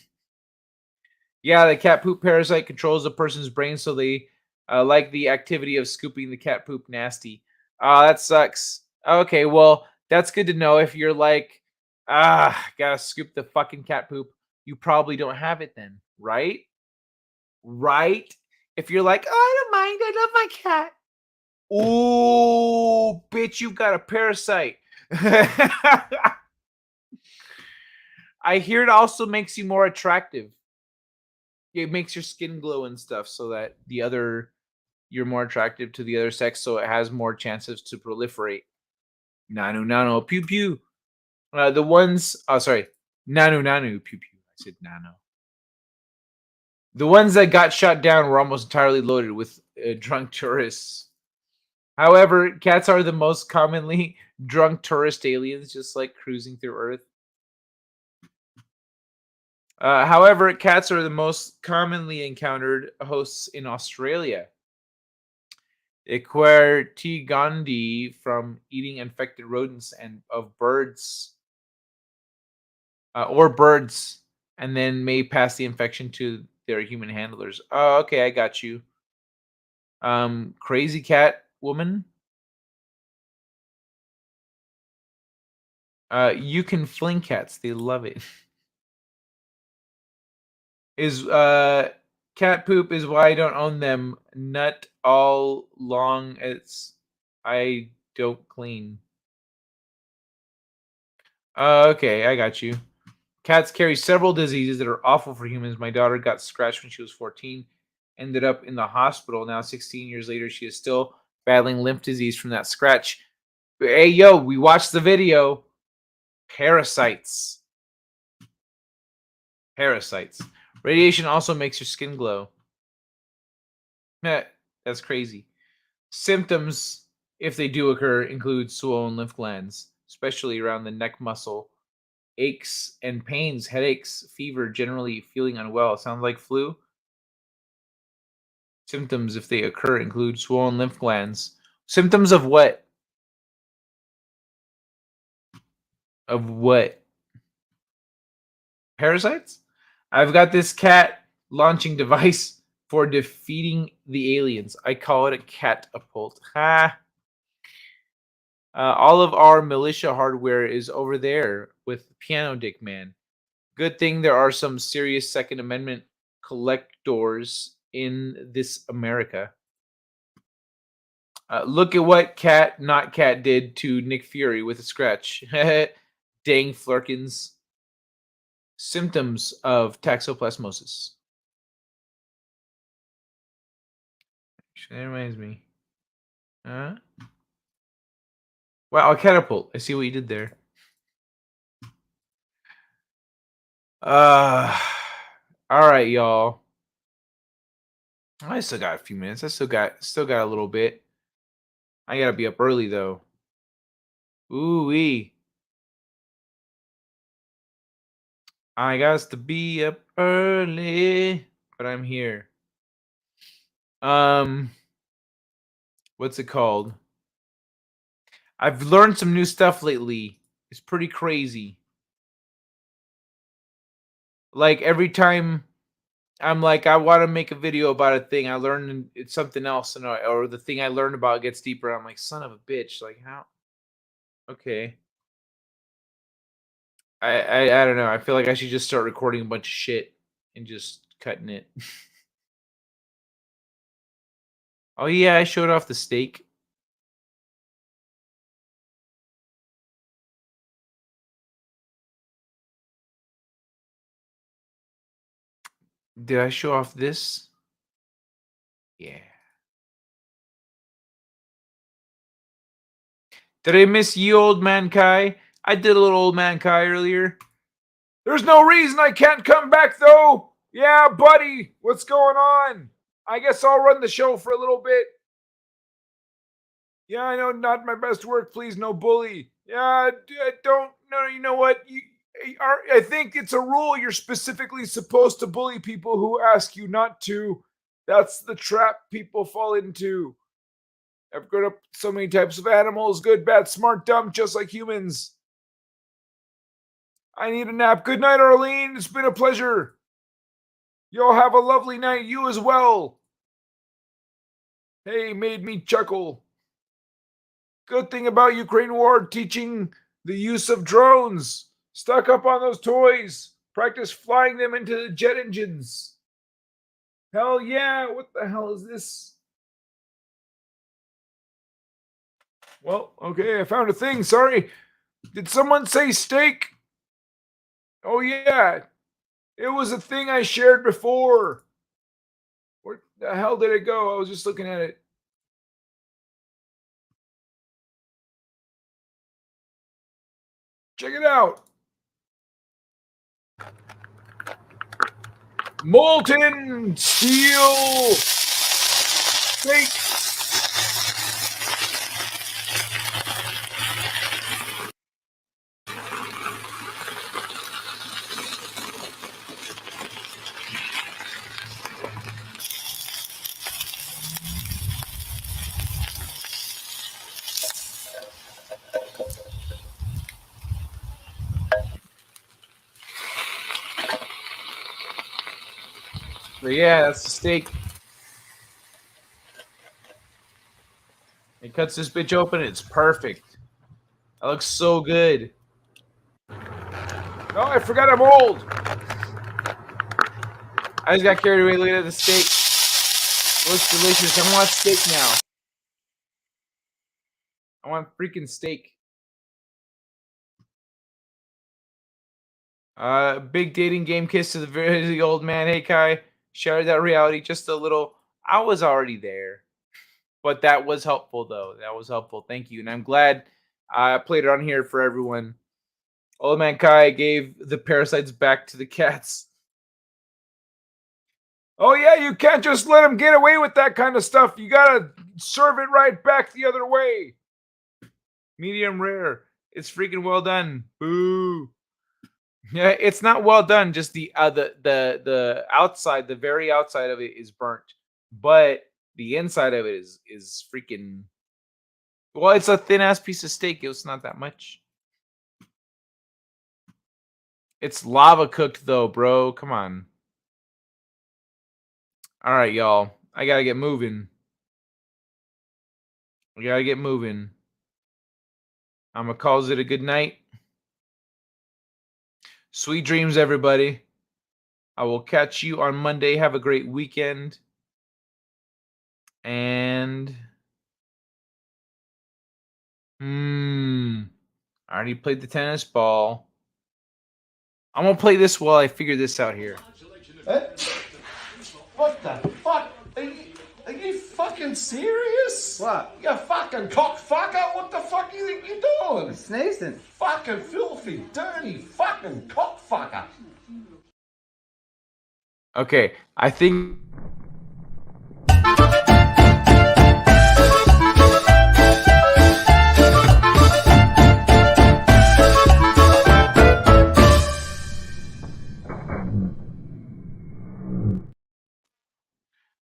Yeah, the cat poop parasite controls a person's brain, so they like the activity of scooping the cat poop nasty. That sucks. Okay, well, that's good to know. If you're like, gotta scoop the fucking cat poop, you probably don't have it then, right? Right? If you're like, oh, I don't mind, I love my cat. Oh, bitch, you've got a parasite. I hear it also makes you more attractive. It makes your skin glow and stuff, so that you're more attractive to the other sex, so it has more chances to proliferate. Nanu, pew pew. The ones, oh sorry, nanu, pew pew. I said nano. The ones that got shot down were almost entirely loaded with drunk tourists. However, cats are the most commonly drunk tourist aliens, just like cruising through Earth. However, cats are the most commonly encountered hosts in Australia. Acquire T. gondii from eating infected rodents and of birds, and then may pass the infection to their human handlers. Oh, okay, I got you. Crazy cat woman. You can fling cats; they love it. Is cat poop is why I don't own them. Nut all long as I don't clean. Okay, I got you. Cats carry several diseases that are awful for humans. My daughter got scratched when she was 14, ended up in the hospital. Now, 16 years later, she is still battling lymph disease from that scratch. Hey, yo, we watched the video. Parasites. Parasites. Radiation also makes your skin glow. That's crazy. Symptoms, if they do occur, include swollen lymph glands, especially around the neck muscle, aches and pains, headaches, fever, generally feeling unwell. Sounds like flu. Symptoms, if they occur, include swollen lymph glands. Symptoms of what? Of what? Parasites? I've got this cat launching device for defeating the aliens. I call it a catapult. Ha! All of our militia hardware is over there with Piano Dick Man. Good thing there are some serious Second Amendment collectors in this America. Look at what Not Cat did to Nick Fury with a scratch. Dang flurkins. Symptoms of toxoplasmosis. That reminds me. Huh? Wow, a catapult. I see what you did there. All right, y'all. I still got a few minutes. I still got a little bit. I gotta be up early though. Ooh wee. I got to be up early, but I'm here. What's it called? I've learned some new stuff lately. It's pretty crazy. Like every time I'm like, I want to make a video about a thing, I learn it's something else, and or the thing I learned about gets deeper. I'm like, son of a bitch. Like how? Okay. I don't know. I feel like I should just start recording a bunch of shit and just cutting it. Oh yeah, I showed off the steak. Did I show off this? Yeah. Did I miss you, old man Kai? I did a little old man Kai earlier. There's no reason I can't come back, though. Yeah, buddy. What's going on? I guess I'll run the show for a little bit. Yeah, I know, not my best work. Please, no bully. Yeah, don't. No, you know what? I think it's a rule you're specifically supposed to bully people who ask you not to. That's the trap people fall into. I've grown up so many types of animals: good, bad, smart, dumb, just like humans. I need a nap. Good night, Arlene. It's been a pleasure. Y'all have a lovely night. You as well. Hey, made me chuckle. Good thing about Ukraine war, teaching the use of drones. Stock up on those toys. Practice flying them into the jet engines. Hell yeah. What the hell is this? Well, okay, I found a thing. Sorry. Did someone say steak? Oh, yeah. It was a thing I shared before. Where the hell did it go? I was just looking at it. Check it out. Molten steel steak. So yeah, that's the steak. It cuts this bitch open. It's perfect. That looks so good. Oh, I forgot I'm old. I just got carried away looking at the steak. It looks delicious. I want steak now. I want freaking steak. Big dating game kiss to the very old man. Hey Kai, shattered that reality just a little. I was already there, but that was helpful though. That was helpful. Thank you, and I'm glad I played it on here for everyone. Old man Kai gave the parasites back to the cats. Oh yeah, you can't just let him get away with that kind of stuff. You gotta serve it right back the other way. Medium rare. It's freaking well done. Boo. Yeah, it's not well done. Just the outside, the very outside of it is burnt, but the inside of it is freaking. Well, it's a thin ass piece of steak. It's not that much. It's lava cooked though, bro. Come on. All right, y'all. I gotta get moving. We gotta get moving. I'm gonna call it a good night. Sweet dreams, everybody. I will catch you on Monday. Have a great weekend. And I already played the tennis ball. I'm gonna play this while I figure this out here. What the fuck? Are you fucking fucking serious? What? You fucking cockfucker! What the fuck you think you're doing? Sneezing. Fucking filthy, dirty, fucking cockfucker! Okay, I think.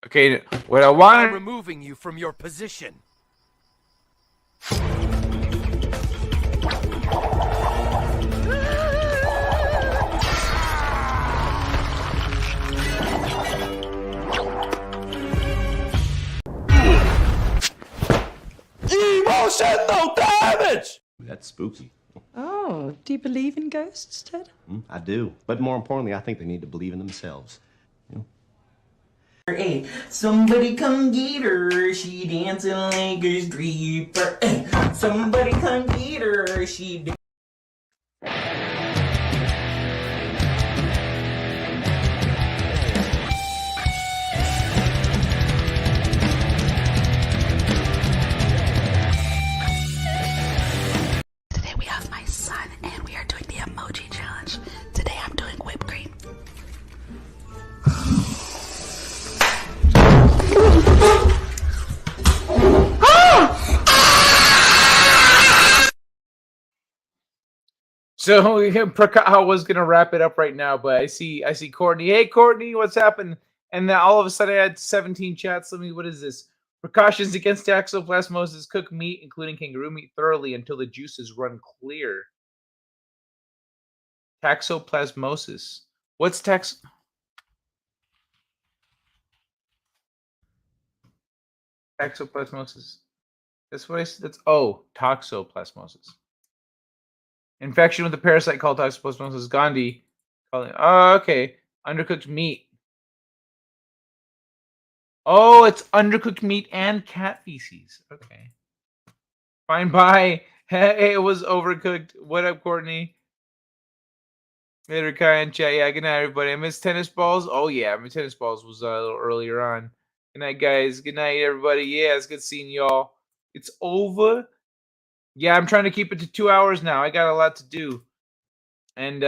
Okay, what I I'm want. removing you from your position. Emotional damage! That's spooky. Oh, do you believe in ghosts, Ted? I do. But more importantly, I think they need to believe in themselves. Hey, somebody come get her, she dancing like a stripper. Hey, somebody come get her, she. Today we have my son, and we are doing the emoji challenge. Today I'm doing whipped cream. So I was gonna wrap it up right now, but I see Courtney. Hey Courtney, what's happened? And then all of a sudden I had 17 chats. What is this? Precautions against toxoplasmosis: cook meat, including kangaroo meat, thoroughly until the juices run clear. Toxoplasmosis. What's toxoplasmosis? That's what I said. That's toxoplasmosis. Infection with a parasite called toxoplasmosis gondii. Oh, okay. Undercooked meat. Oh, it's undercooked meat and cat feces. Okay. Fine, bye. Hey, it was overcooked. What up, Courtney? Later, Kai and chat. Yeah, good night, everybody. I missed tennis balls. Oh, yeah. My tennis balls was a little earlier on. Good night, guys. Good night, everybody. Yeah, it's good seeing y'all. It's over. Yeah, I'm trying to keep it to 2 hours now. I got a lot to do. And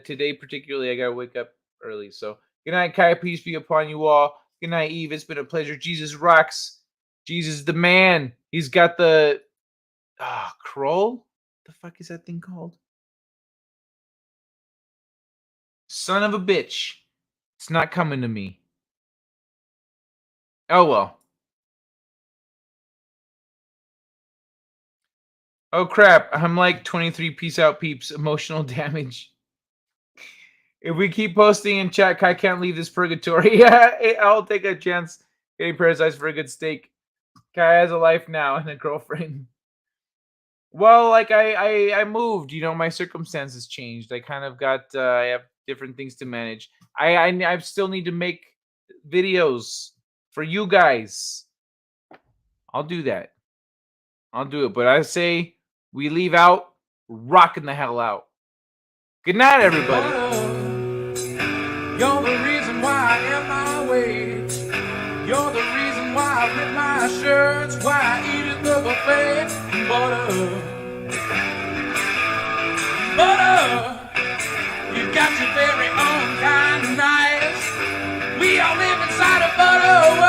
today particularly, I got to wake up early. So good night, Kai. Peace be upon you all. Good night, Eve. It's been a pleasure. Jesus rocks. Jesus the man. He's got the Kroll? The fuck is that thing called? Son of a bitch. It's not coming to me. Oh, well. Oh, crap. I'm like 23 peace out peeps. Emotional damage. If we keep posting in chat, Kai can't leave this purgatory. Yeah, I'll take a chance getting Parasites for a good steak. Kai has a life now and a girlfriend. Well, like I moved, my circumstances changed. I kind of got I have different things to manage. I still need to make videos for you guys. I'll do that. I'll do it. But I say we leave out rocking the hell out. Good night, everybody. You're the reason why I am my way. You're the reason why I rip my shirts, why I eat at the buffet. Butter, you got your very own kind of nice. We all live inside a butter.